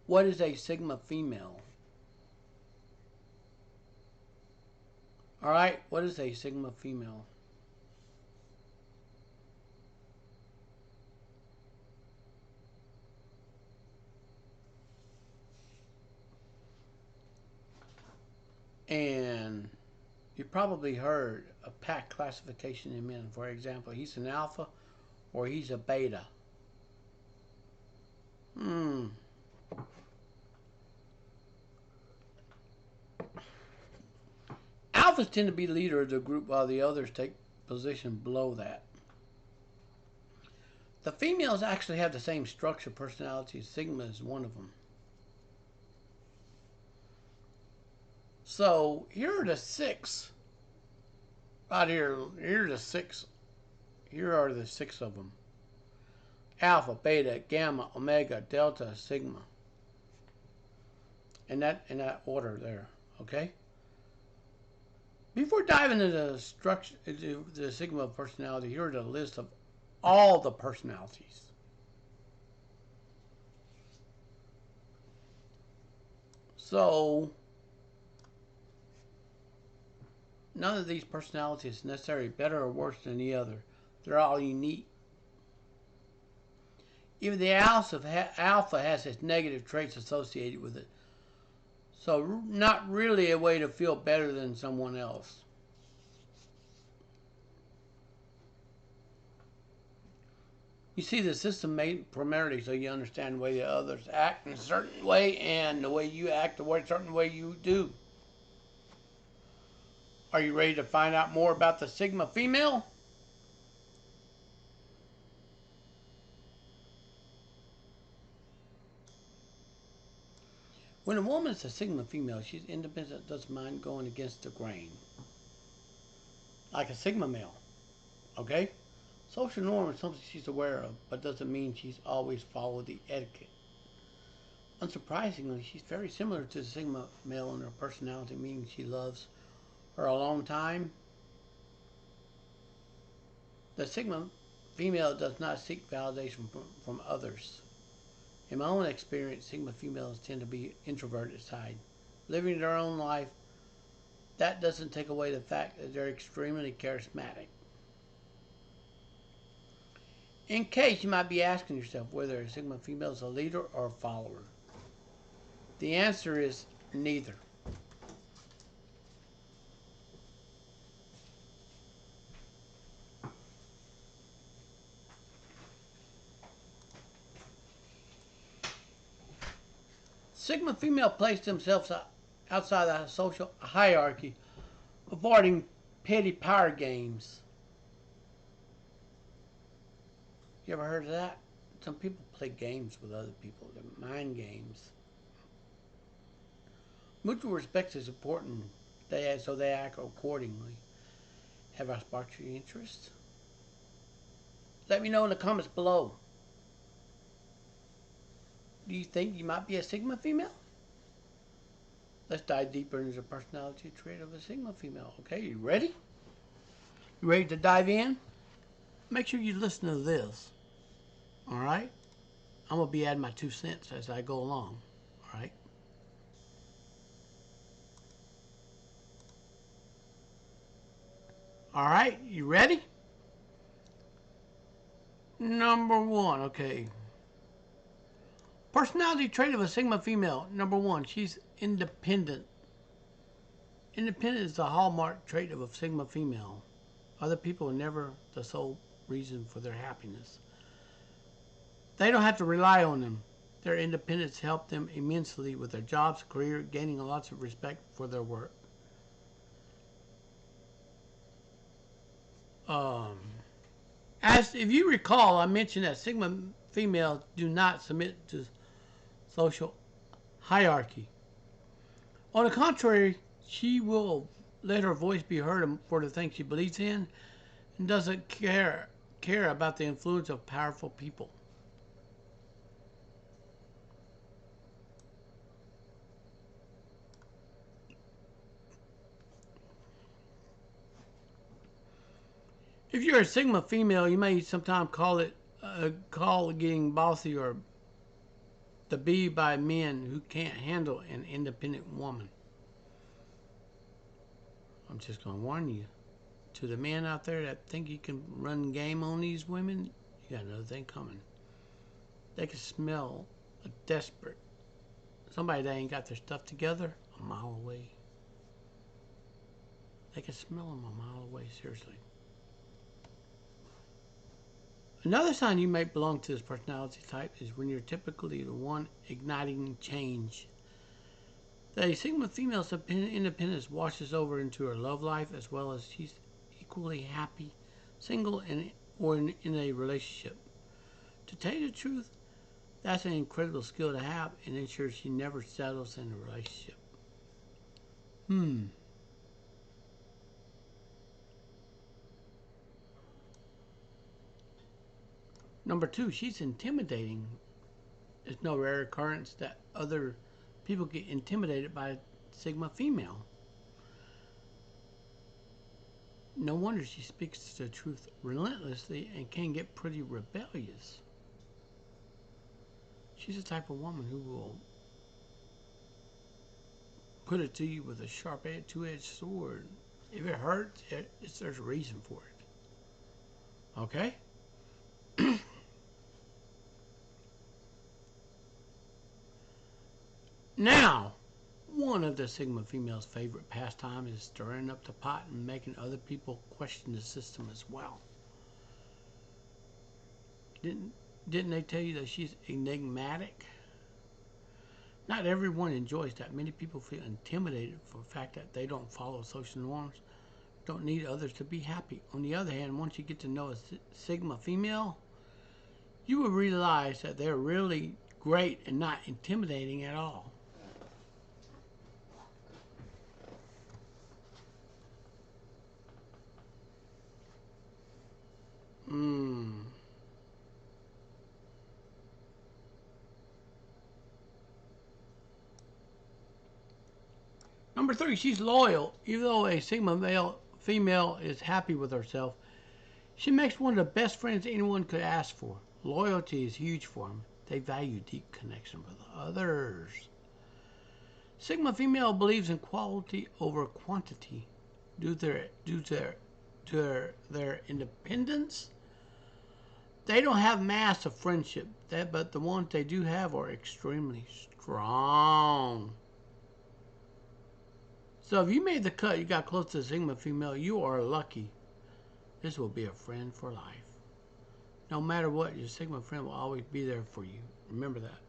What is a Sigma female? All right, what is a Sigma female? And you probably heard a pack classification in men. For example, he's an alpha or he's a beta. Alphas tend to be the leader of the group while the others take position below that. The females actually have the same structure personality. Sigma is one of them. So here are the six. Right here, here are the six. Here are the six of them. Alpha, beta, gamma, omega, delta, sigma. In that order there. Okay? Before diving into the structure, the Sigma personality, here are the list of all the personalities. So, none of these personalities is necessarily better or worse than the other. They're all unique. Even the alpha has its negative traits associated with it. So, not really a way to feel better than someone else. You see the system made primarily so you understand the way the others act in a certain way and the way you act a certain way you do. Are you ready to find out more about the Sigma female? When a woman is a Sigma female, she's independent, doesn't mind going against the grain. Like a Sigma male. Okay? Social norm is something she's aware of, but doesn't mean she's always followed the etiquette. Unsurprisingly, she's very similar to the Sigma male in her personality, meaning she loves her alone time. The Sigma female does not seek validation from others. In my own experience, Sigma females tend to be introverted side, living their own life. That doesn't take away the fact that they're extremely charismatic. In case you might be asking yourself whether a Sigma female is a leader or a follower, the answer is neither. Sigma female place themselves outside the social hierarchy, avoiding petty power games. You ever heard of that? Some people play games with other people. They're mind games. Mutual respect is important, so they act accordingly. Have I sparked your interest? Let me know in the comments below. Do you think you might be a Sigma female? Let's dive deeper into the personality trait of a Sigma female. Okay, you ready? You ready to dive in? Make sure you listen to this. All right? I'm going to be adding my 2 cents as I go along. All right? All right, you ready? Number 1, okay. Personality trait of a Sigma female. Number 1, she's independent. Independent is the hallmark trait of a Sigma female. Other people are never the sole reason for their happiness. They don't have to rely on them. Their independence helps them immensely with their jobs, career, gaining lots of respect for their work. As if you recall, I mentioned that Sigma females do not submit to social hierarchy. On the contrary, she will let her voice be heard for the things she believes in and doesn't care about the influence of powerful people. If you're a Sigma female, you may sometimes call getting bossy or to be by men who can't handle an independent woman. I'm just going to warn you. To the men out there that think you can run game on these women, you got another thing coming. They can smell a desperate somebody that ain't got their stuff together a mile away. They can smell them a mile away, seriously. Another sign you might belong to this personality type is when you're typically the one igniting change. The Sigma female's independence washes over into her love life, as well as she's equally happy, single or in a relationship. To tell you the truth, that's an incredible skill to have and ensures she never settles in a relationship. Number 2, she's intimidating. It's no rare occurrence that other people get intimidated by a Sigma female. No wonder she speaks the truth relentlessly and can get pretty rebellious. She's the type of woman who will put it to you with a sharp two-edged sword. If it hurts, there's a reason for it. Okay? Now, one of the Sigma female's favorite pastimes is stirring up the pot and making other people question the system as well. Didn't they tell you that she's enigmatic? Not everyone enjoys that. Many people feel intimidated for the fact that they don't follow social norms, don't need others to be happy. On the other hand, once you get to know a Sigma female, you will realize that they're really great and not intimidating at all. Number 3, she's loyal. Even though a Sigma female is happy with herself, she makes one of the best friends anyone could ask for. Loyalty is huge for them. They value deep connection with others. Sigma female believes in quality over quantity due to their independence. They don't have massive friendship, but the ones they do have are extremely strong. So if you made the cut, you got close to a Sigma female, you are lucky. This will be a friend for life. No matter what, your Sigma friend will always be there for you. Remember that.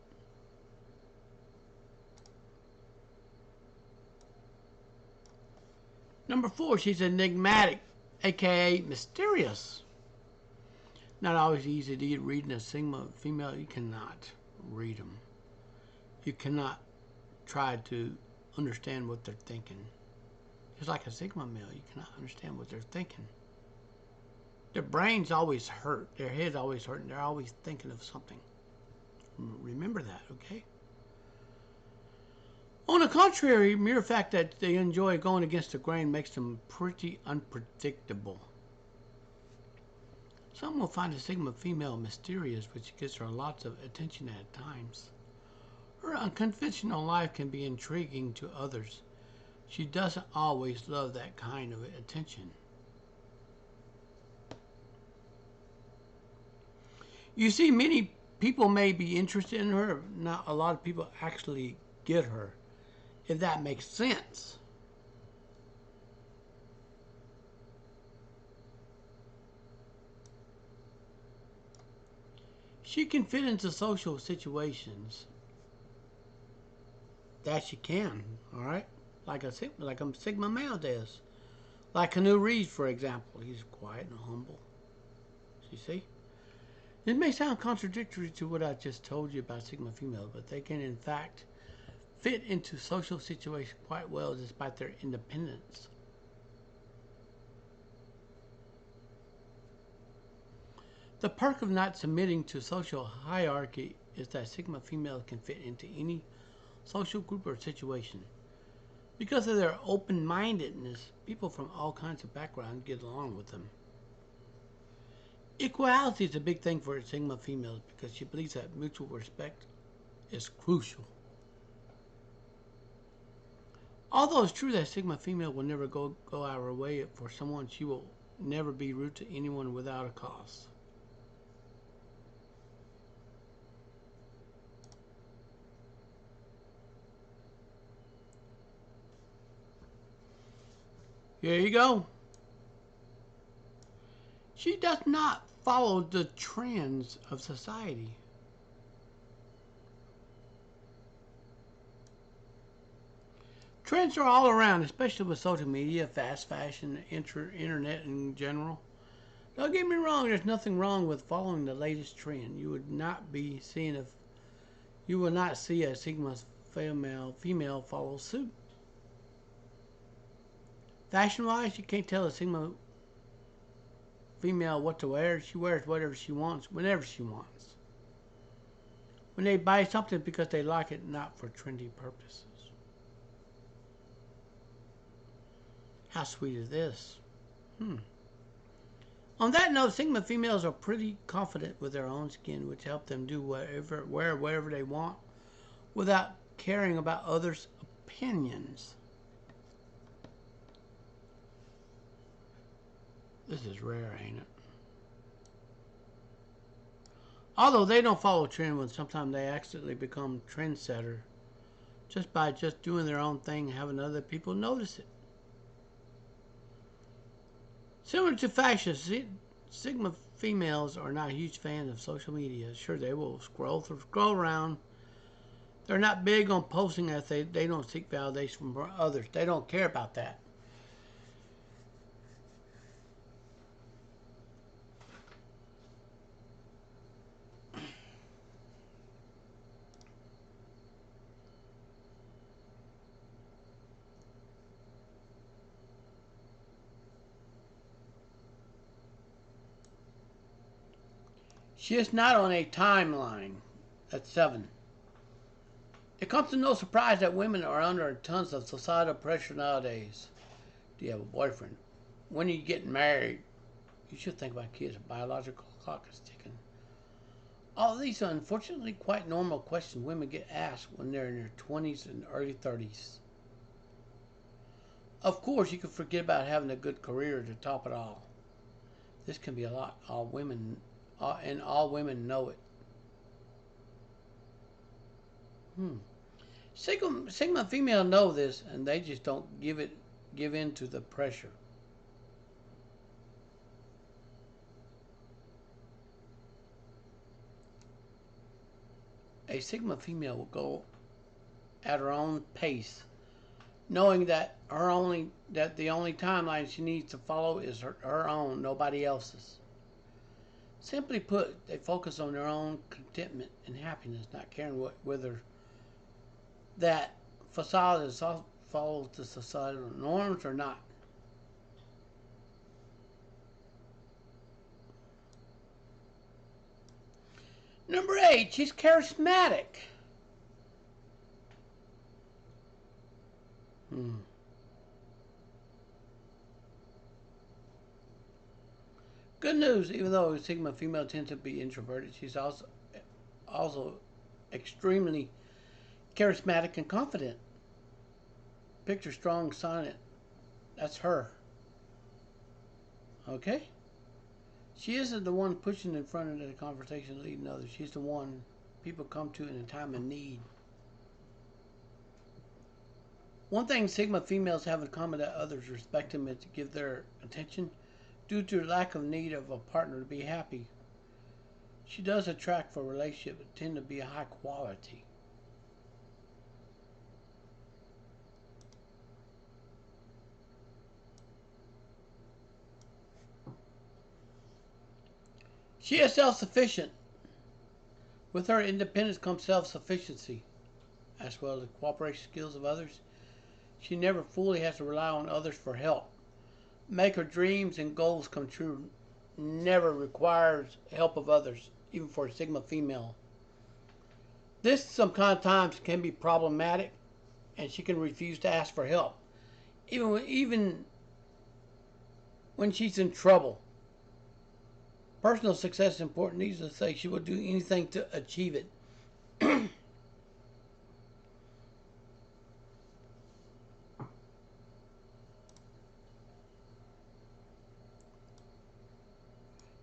Number 4, she's enigmatic, aka mysterious. Not always easy to get reading a Sigma female. You cannot read them. You cannot try to understand what they're thinking. Just like a Sigma male, you cannot understand what they're thinking. Their brains always hurt. Their head's always hurting. They're always thinking of something. Remember that, okay? On the contrary, mere fact that they enjoy going against the grain makes them pretty unpredictable. Some will find a Sigma female mysterious, which gives her lots of attention at times. Her unconventional life can be intriguing to others. She doesn't always love that kind of attention. You see, many people may be interested in her, not a lot of people actually get her, if that makes sense. She can fit into social situations. That she can, all right? Like a Sigma male does. Like Canoe Reeves, for example. He's quiet and humble. You see? It may sound contradictory to what I just told you about Sigma female, but they can, in fact, fit into social situations quite well despite their independence. The perk of not submitting to social hierarchy is that Sigma females can fit into any social group or situation. Because of their open-mindedness, people from all kinds of backgrounds get along with them. Equality is a big thing for Sigma females because she believes that mutual respect is crucial. Although it's true that Sigma female will never go out of her way for someone, she will never be rude to anyone without a cause. Here you go. She does not follow the trends of society. Trends are all around, especially with social media, fast fashion, internet in general. Don't get me wrong, there's nothing wrong with following the latest trend. You would not be seeing if you will not see a Sigma female follow suit. Fashion wise, you can't tell a Sigma female what to wear. She wears whatever she wants, whenever she wants. When they buy something because they like it, not for trendy purposes. How sweet is this? On that note, Sigma females are pretty confident with their own skin, which help them do wear whatever they want without caring about others' opinions. This is rare, ain't it? Although they don't follow trend, when sometimes they accidentally become trendsetter just by doing their own thing and having other people notice it. Similar to fashion, Sigma females are not huge fans of social media. Sure, they will scroll around. They're not big on posting as they don't seek validation from others. They don't care about that. She is not on a timeline. That's 7. It comes to no surprise that women are under tons of societal pressure nowadays. Do you have a boyfriend? When are you getting married? You should think about kids. A biological clock is ticking. All of these are unfortunately quite normal questions women get asked when they're in their 20s and early 30s. Of course, you can forget about having a good career to top it all. This can be a lot. All women know it. Sigma female know this, and they just don't give in to the pressure. A Sigma female will go at her own pace, knowing that the only timeline she needs to follow is her own, nobody else's. Simply put, they focus on their own contentment and happiness, not caring whether that facade follows the societal norms or not. Number 8, she's charismatic. Good news, even though Sigma female tends to be introverted, she's also extremely charismatic and confident. Picture strong, silent. That's her. Okay? She isn't the one pushing in front of the conversation, leading others. She's the one people come to in a time of need. One thing Sigma females have in common that others respect them is to give their attention due to lack of need of a partner to be happy. She does attract for relationships that tend to be high quality. She is self-sufficient. With her independence comes self-sufficiency, as well as the cooperation skills of others. She never fully has to rely on others for help. Make her dreams and goals come true. Never requires help of others, even for a Sigma female. This sometimes can be problematic, and she can refuse to ask for help, even when she's in trouble. Personal success is important. Needless to say, she will do anything to achieve it.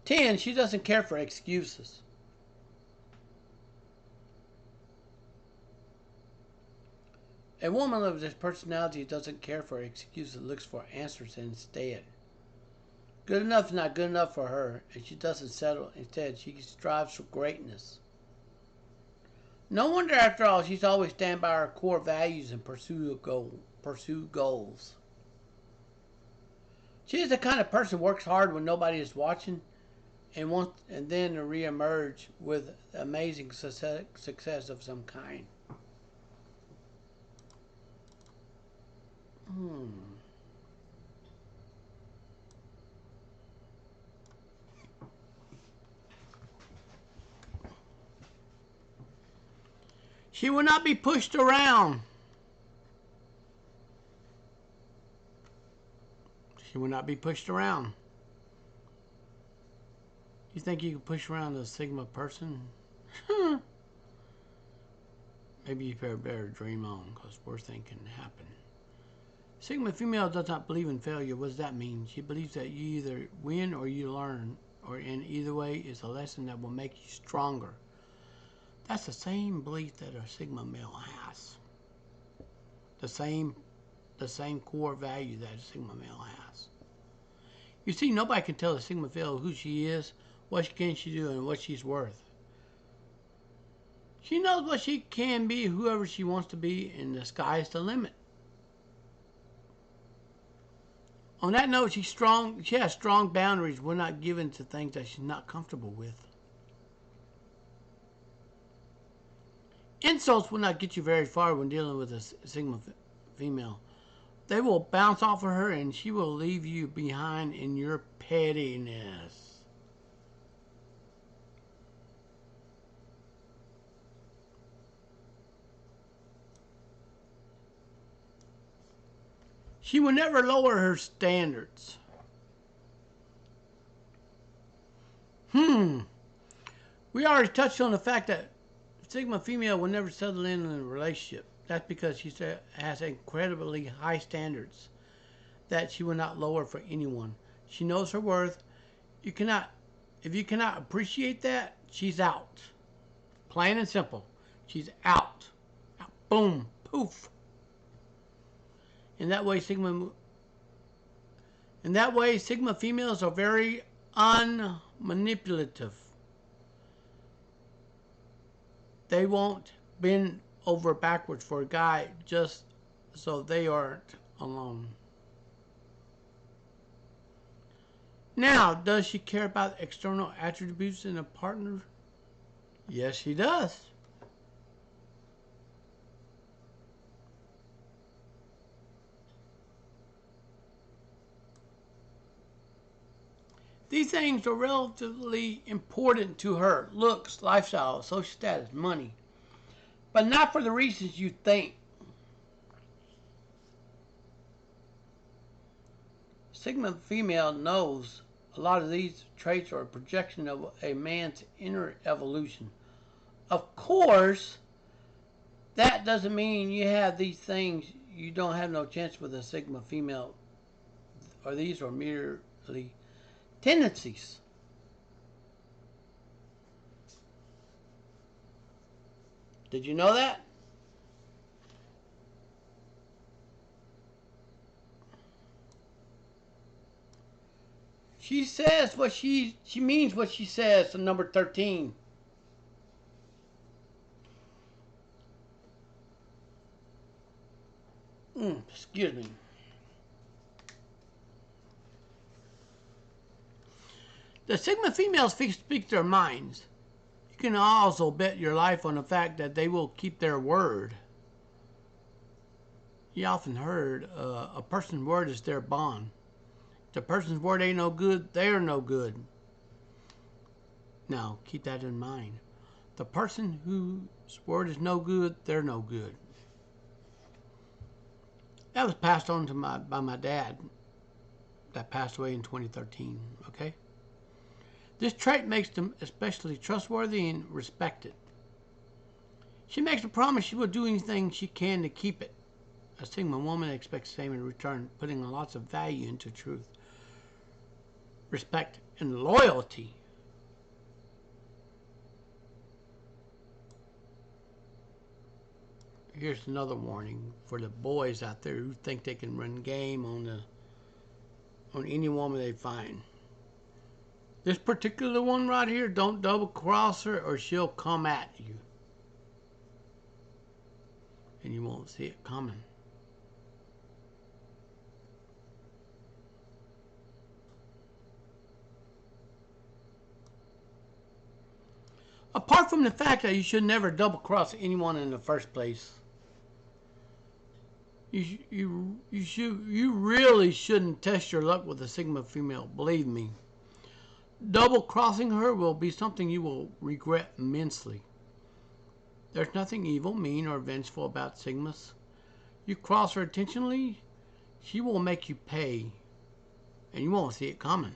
10. She doesn't care for excuses. A woman of this personality doesn't care for excuses, looks for answers instead. Good enough is not good enough for her, and she doesn't settle. Instead, she strives for greatness. No wonder, after all, she's always stand by her core values and pursue goals. She is the kind of person who works hard when nobody is watching, and then to reemerge with amazing success of some kind. She will not be pushed around. She will not be pushed around. You think you can push around a Sigma person? Maybe you better dream on, because worse things can happen. Sigma female does not believe in failure. What does that mean? She believes that you either win or you learn, or in either way is a lesson that will make you stronger. That's the same belief that a Sigma male has. The same core value that a Sigma male has. You see, nobody can tell a Sigma male who she is, what can she do, and what she's worth. She knows what she can be, whoever she wants to be, and the sky is the limit. On that note, she's strong. She has strong boundaries. We're not given to things that she's not comfortable with. Insults will not get you very far when dealing with a Sigma female. They will bounce off of her and she will leave you behind in your pettiness. She will never lower her standards. We already touched on the fact that Sigma female will never settle in a relationship. That's because she has incredibly high standards that she will not lower for anyone. She knows her worth. If you cannot appreciate that, she's out. Plain and simple. She's out. Boom. Poof. In that way, Sigma females are very unmanipulative. They won't bend over backwards for a guy just so they aren't alone. Now, does she care about external attributes in a partner? Yes, she does. These things are relatively important to her: looks, lifestyle, social status, money. But not for the reasons you think. Sigma female knows a lot of these traits are a projection of a man's inner evolution. Of course, that doesn't mean you have these things. You don't have no chance with a Sigma female, or these are merely tendencies. Did you know that? She says what she means what she says in number 13. Excuse me. The Sigma females speak their minds. You can also bet your life on the fact that they will keep their word. You often heard a person's word is their bond. If the person's word ain't no good, they're no good. Now, keep that in mind. The person whose word is no good, they're no good. That was passed on to by my dad that passed away in 2013, okay? This trait makes them especially trustworthy and respected. She makes a promise she will do anything she can to keep it. A Sigma woman expects the same in return, putting lots of value into truth, respect, and loyalty. Here's another warning for the boys out there who think they can run game on any woman they find. This particular one right here, don't double cross her or she'll come at you. And you won't see it coming. Apart from the fact that you should never double cross anyone in the first place. You really shouldn't test your luck with a Sigma female, believe me. Double crossing her will be something you will regret immensely. There's nothing evil, mean, or vengeful about Sigmas. You cross her intentionally, she will make you pay, and you won't see it coming.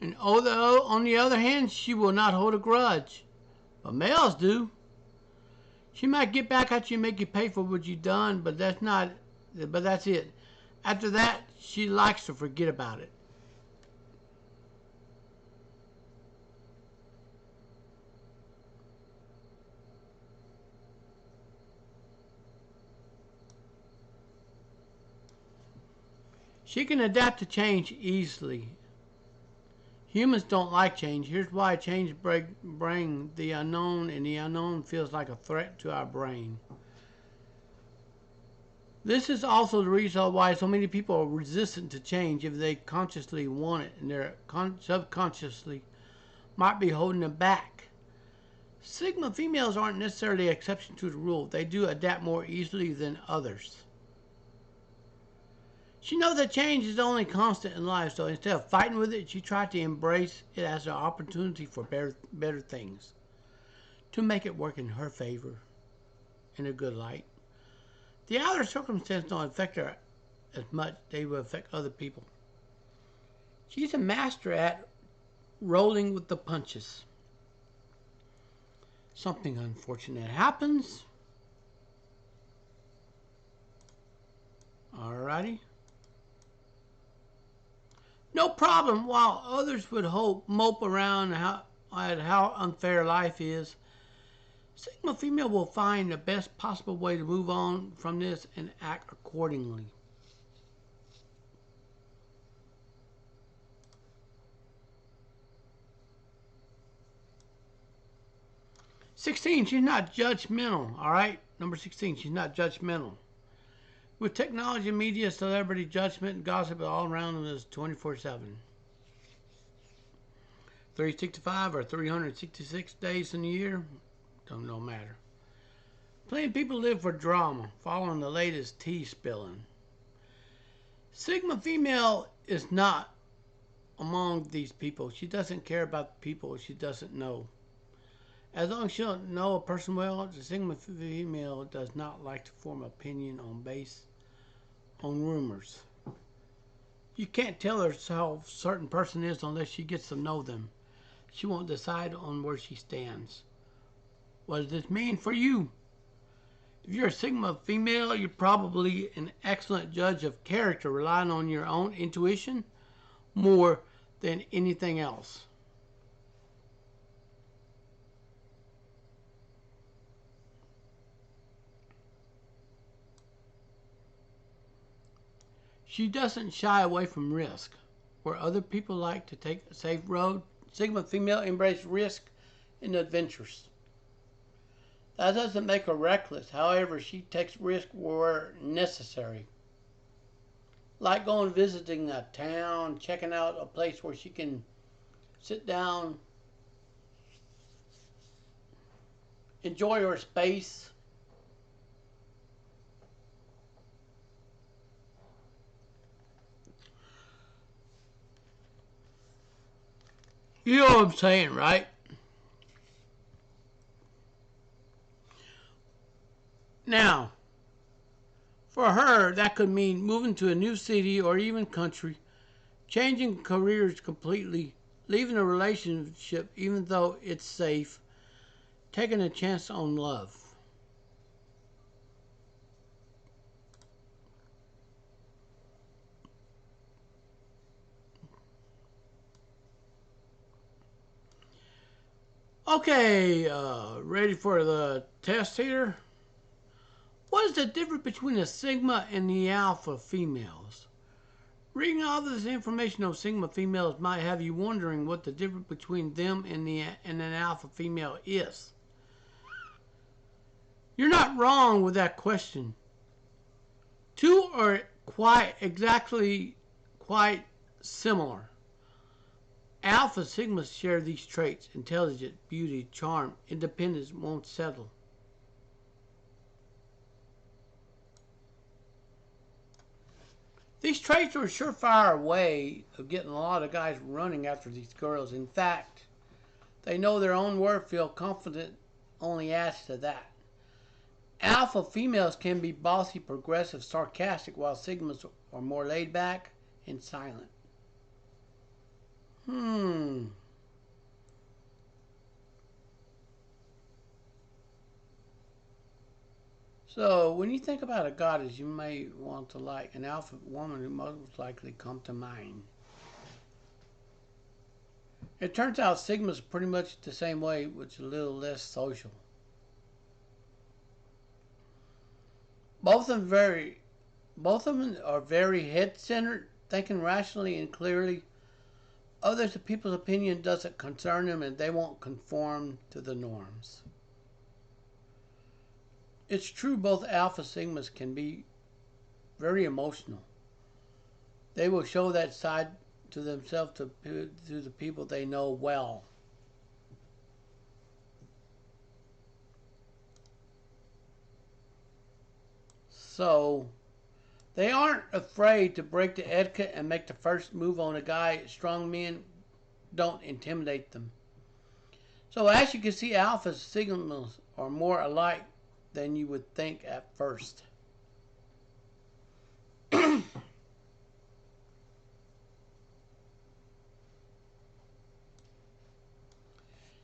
And although, on the other hand, she will not hold a grudge, but males do. She might get back at you and make you pay for what you've done, but that's it. After that, she likes to forget about it. She can adapt to change easily. Humans don't like change. Here's why: change bring the unknown, and the unknown feels like a threat to our brain. This is also the reason why so many people are resistant to change if they consciously want it, and their subconsciously might be holding them back. Sigma females aren't necessarily an exception to the rule. They do adapt more easily than others. She knows that change is only constant in life, so instead of fighting with it, she tries to embrace it as an opportunity for better things, to make it work in her favor, in a good light. The outer circumstances don't affect her as much, they will affect other people. She's a master at rolling with the punches. Something unfortunate happens. Alrighty. No problem. While others would mope around at how unfair life is, Sigma female will find the best possible way to move on from this and act accordingly. She's not judgmental, all right? Number 16, she's not judgmental. With technology, media, celebrity, judgment, and gossip all around them is 24/7. 365 or 366 days in a year, don't matter. Plenty of people live for drama, following the latest tea spilling. Sigma female is not among these people. She doesn't care about the people she doesn't know. As long as she don't know a person well, the Sigma female does not like to form opinion on rumors. You can't tell her how a certain person is unless she gets to know them. She won't decide on where she stands. What does this mean for you? If you're a Sigma female, you're probably an excellent judge of character, relying on your own intuition more than anything else. She doesn't shy away from risk. Where other people like to take a safe road, Sigma female embrace risk and adventures. That doesn't make her reckless. However, she takes risk where necessary. Like going visiting a town, checking out a place where she can sit down, enjoy her space. You know what I'm saying, right? Now, for her, that could mean moving to a new city or even country, changing careers completely, leaving a relationship even though it's safe, taking a chance on love. Okay, ready for the test here? What is the difference between the Sigma and the Alpha females? Reading all this information on Sigma females might have you wondering what the difference between them and an Alpha female is. You're not wrong with that question. Two are quite similar. Alpha Sigmas share these traits: intelligence, beauty, charm, independence, won't settle. These traits are a surefire way of getting a lot of guys running after these girls. In fact, they know their own worth, feel confident, only adds to that. Alpha females can be bossy, progressive, sarcastic, while Sigmas are more laid back and silent. So, when you think about a goddess, you may want to like an alpha woman who most likely come to mind. It turns out Sigmas are pretty much the same way, which is a little less social. Both of them are very head-centered, thinking rationally and clearly. Others, the people's opinion doesn't concern them, and they won't conform to the norms. It's true both Alpha Sigmas can be very emotional. They will show that side to themselves to the people they know well. So, they aren't afraid to break the etiquette and make the first move on a guy. Strong men don't intimidate them. So, as you can see, Alpha Sigmas are more alike than you would think at first.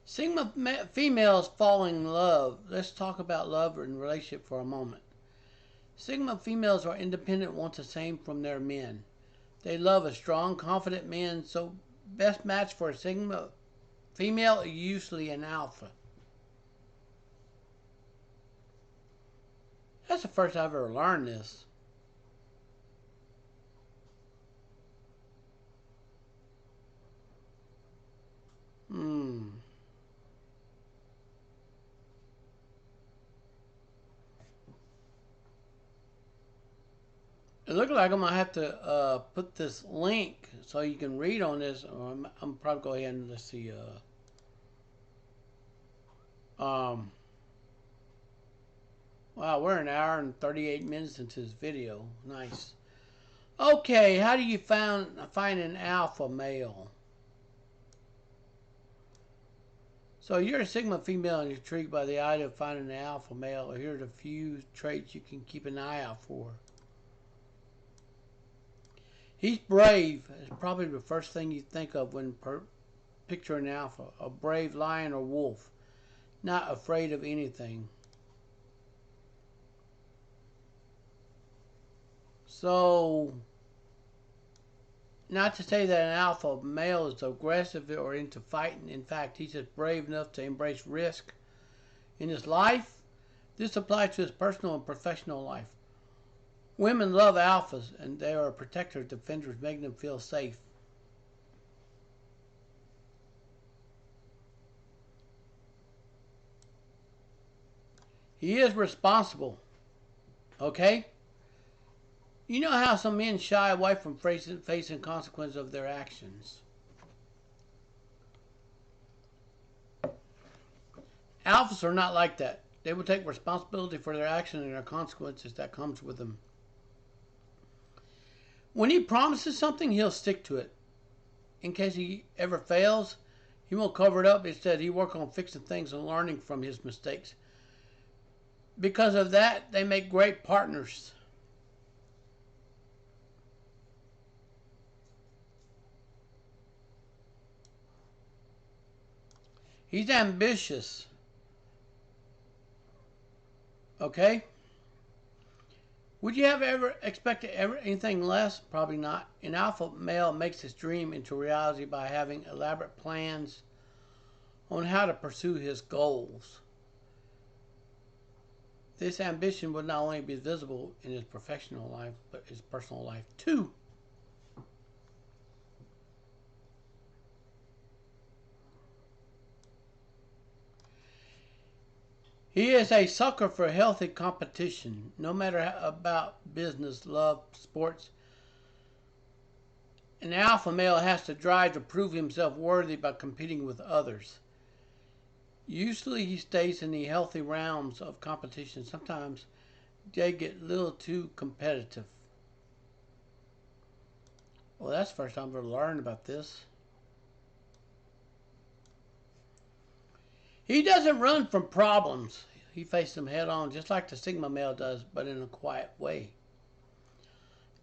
Sigma females falling in love. Let's talk about love and relationship for a moment. Sigma females are independent, want the same from their men. They love a strong, confident man, so best match for a Sigma female is usually an Alpha. That's the first I've ever learned this. It looks like I'm going to have to put this link so you can read on this. I'm probably go ahead and let's see. Wow, we're an hour and 38 minutes into this video. Nice. Okay, how do you find an alpha male? So you're a Sigma female and you're intrigued by the idea of finding an alpha male. Here are the few traits you can keep an eye out for. He's brave. It's probably the first thing you think of when picturing an alpha. A brave lion or wolf. Not afraid of anything. So, not to say that an alpha male is aggressive or into fighting. In fact, he's just brave enough to embrace risk in his life. This applies to his personal and professional life. Women love alphas, and they are protectors, defenders, making them feel safe. He is responsible. Okay? You know how some men shy away from facing consequences of their actions. Alphas are not like that. They will take responsibility for their actions and their consequences that comes with them. When he promises something, he'll stick to it. In case he ever fails, he won't cover it up. Instead, he works on fixing things and learning from his mistakes. Because of that, they make great partners. He's ambitious. Okay? Would you have ever expected anything less? Probably not. An alpha male makes his dream into reality by having elaborate plans on how to pursue his goals. This ambition would not only be visible in his professional life, but his personal life too. He is a sucker for healthy competition, no matter about business, love, sports. An alpha male has to drive to prove himself worthy by competing with others. Usually he stays in the healthy realms of competition. Sometimes they get a little too competitive. Well, that's the first time I've ever learned about this. He doesn't run from problems. He faces them head on, just like the Sigma male does, but in a quiet way.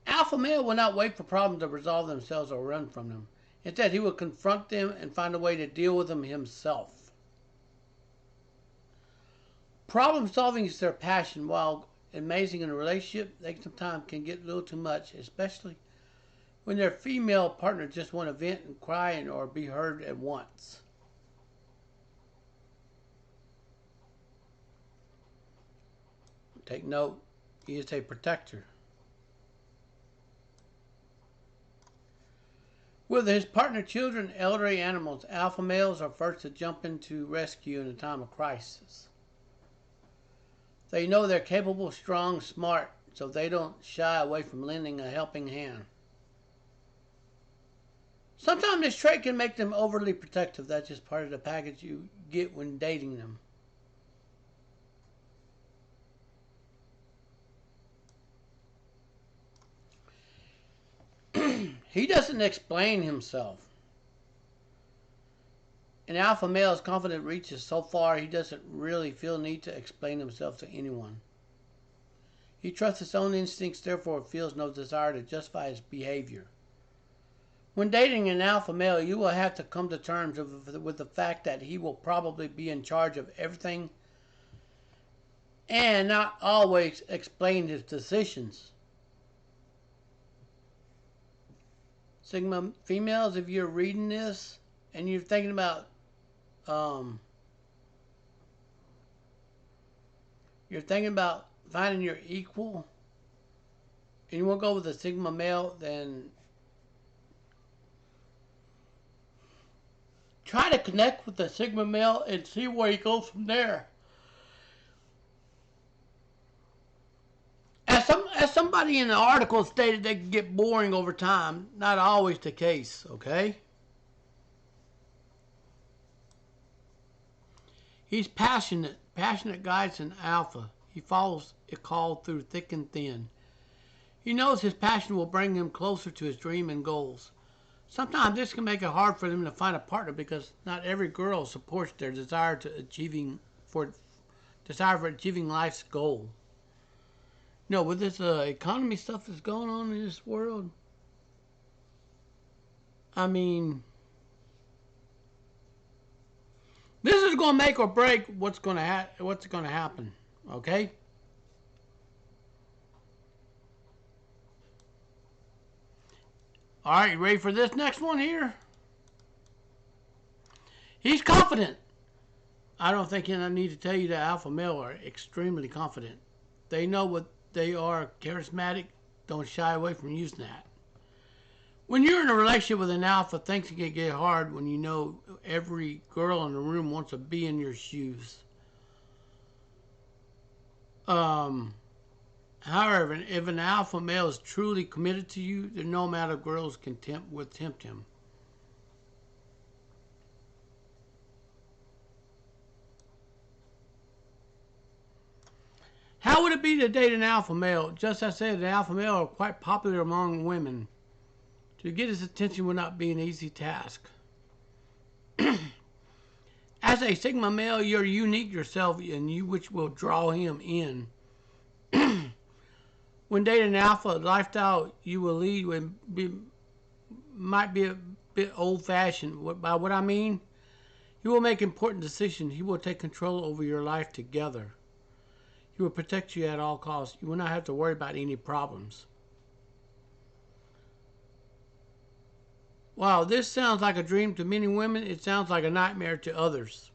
Alpha male will not wait for problems to resolve themselves or run from them. Instead, he will confront them and find a way to deal with them himself. Problem solving is their passion. While amazing in a relationship, they sometimes can get a little too much, especially when their female partner just want to vent and cry or be heard at once. Take note, he is a protector. With his partner, children, elderly animals, alpha males are first to jump into rescue in a time of crisis. They know they're capable, strong, smart, so they don't shy away from lending a helping hand. Sometimes this trait can make them overly protective. That's just part of the package you get when dating them. He doesn't explain himself. An alpha male's confidence reaches so far he doesn't really feel the need to explain himself to anyone. He trusts his own instincts, therefore feels no desire to justify his behavior. When dating an alpha male, you will have to come to terms with the fact that he will probably be in charge of everything and not always explain his decisions. Sigma females, if you're reading this and you're thinking about finding your equal and you want to go with a Sigma male, then try to connect with the Sigma male and see where he goes from there. As somebody in the article stated, they can get boring over time. Not always the case, okay? He's passionate. Passionate guides an alpha. He follows a call through thick and thin. He knows his passion will bring him closer to his dream and goals. Sometimes this can make it hard for them to find a partner because not every girl supports their desire for achieving life's goal. You know, with this economy stuff that's going on in this world, I mean, this is going to make or break what's going to happen. Okay. All right, you ready for this next one here? He's confident. I don't think I need to tell you that alpha male are extremely confident. They know what they are, charismatic. Don't shy away from using that. When you're in a relationship with an alpha, things can get hard when you know every girl in the room wants to be in your shoes. However, if an alpha male is truly committed to you, then no amount of girls can tempt him. How would it be to date an alpha male? Just as I said, the alpha male are quite popular among women. To get his attention would not be an easy task. As a Sigma male, you're unique yourself, and which will draw him in. When dating an alpha, lifestyle you will lead might be a bit old-fashioned. By what I mean, he will make important decisions. He will take control over your life together. He will protect you at all costs. You will not have to worry about any problems. Wow, this sounds like a dream to many women. It sounds like a nightmare to others.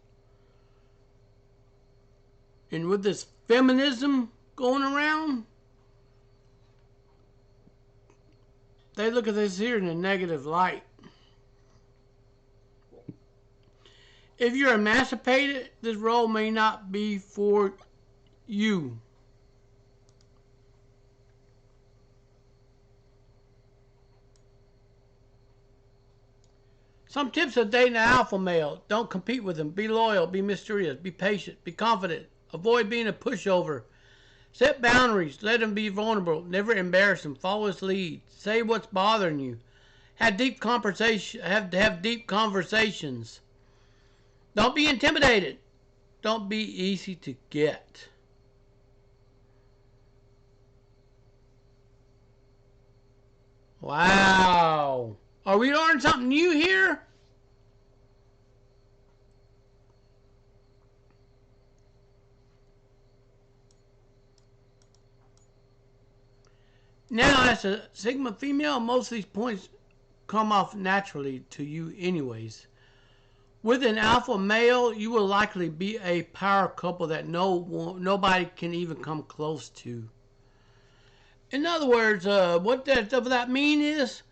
And with this feminism going around, they look at this here in a negative light. If you're emancipated, this role may not be for you. Some tips of dating an alpha male. Don't compete with him. Be loyal. Be mysterious. Be patient. Be confident. Avoid being a pushover. Set boundaries. Let him be vulnerable. Never embarrass him. Follow his lead. Say what's bothering you. Have deep conversations. Don't be intimidated. Don't be easy to get. Wow. Are we learning something new here? Now, as a Sigma female, most of these points come off naturally to you anyways. With an alpha male, you will likely be a power couple that nobody can even come close to. In other words, what that mean is,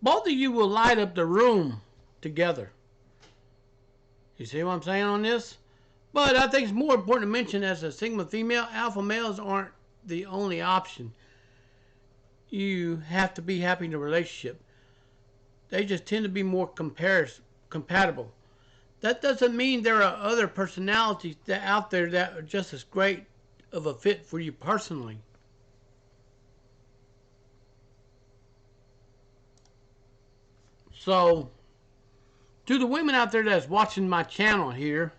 both of you will light up the room together. You see what I'm saying on this? But I think it's more important to mention as a Sigma female, alpha males aren't the only option. You have to be happy in a relationship. They just tend to be more compatible. That doesn't mean there are other personalities out there that are just as great of a fit for you personally. So, to the women out there that's watching my channel here,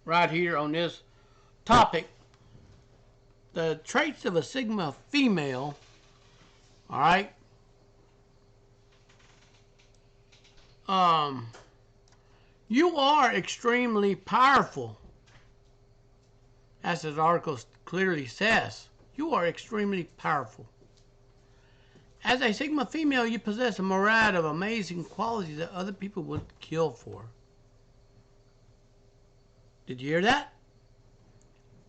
right here on this topic, the traits of a Sigma female, all right, you are extremely powerful. As this article clearly says, you are extremely powerful. As a Sigma female, you possess a myriad of amazing qualities that other people would kill for. Did you hear that?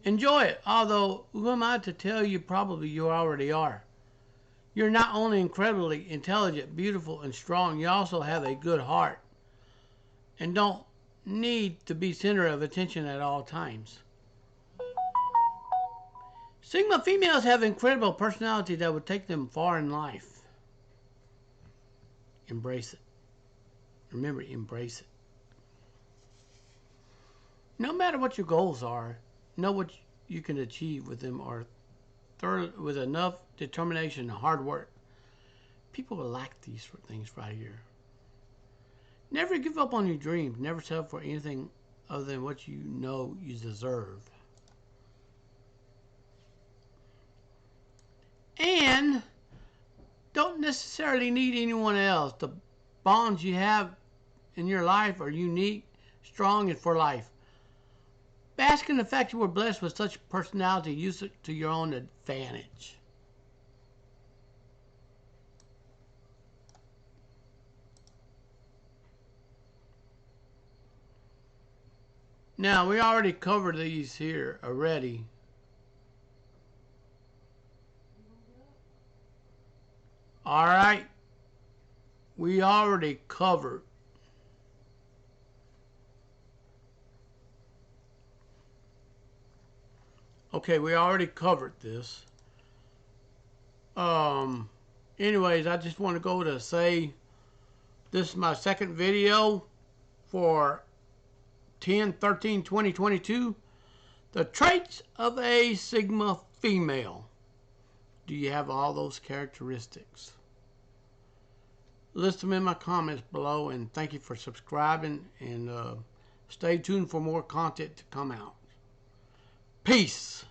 Enjoy it, although who am I to tell you? Probably you already are. You're not only incredibly intelligent, beautiful, and strong, you also have a good heart and don't need to be center of attention at all times. Sigma females have incredible personality that would take them far in life. Embrace it. Remember, embrace it. No matter what your goals are, know what you can achieve with them with enough determination and hard work. People will lack these things right here. Never give up on your dreams. Never settle for anything other than what you know you deserve. And don't necessarily need anyone else. The bonds you have in your life are unique, strong, and for life. Bask in the fact you were blessed with such personality. Use it to your own advantage. Now, we already covered these here already. All right. We already covered. Okay, we already covered this. Anyways, I just want to go to say this is my second video for 10/13/2022. The traits of a Sigma female. Do you have all those characteristics? List them in my comments below, and thank you for subscribing, and stay tuned for more content to come out. Peace.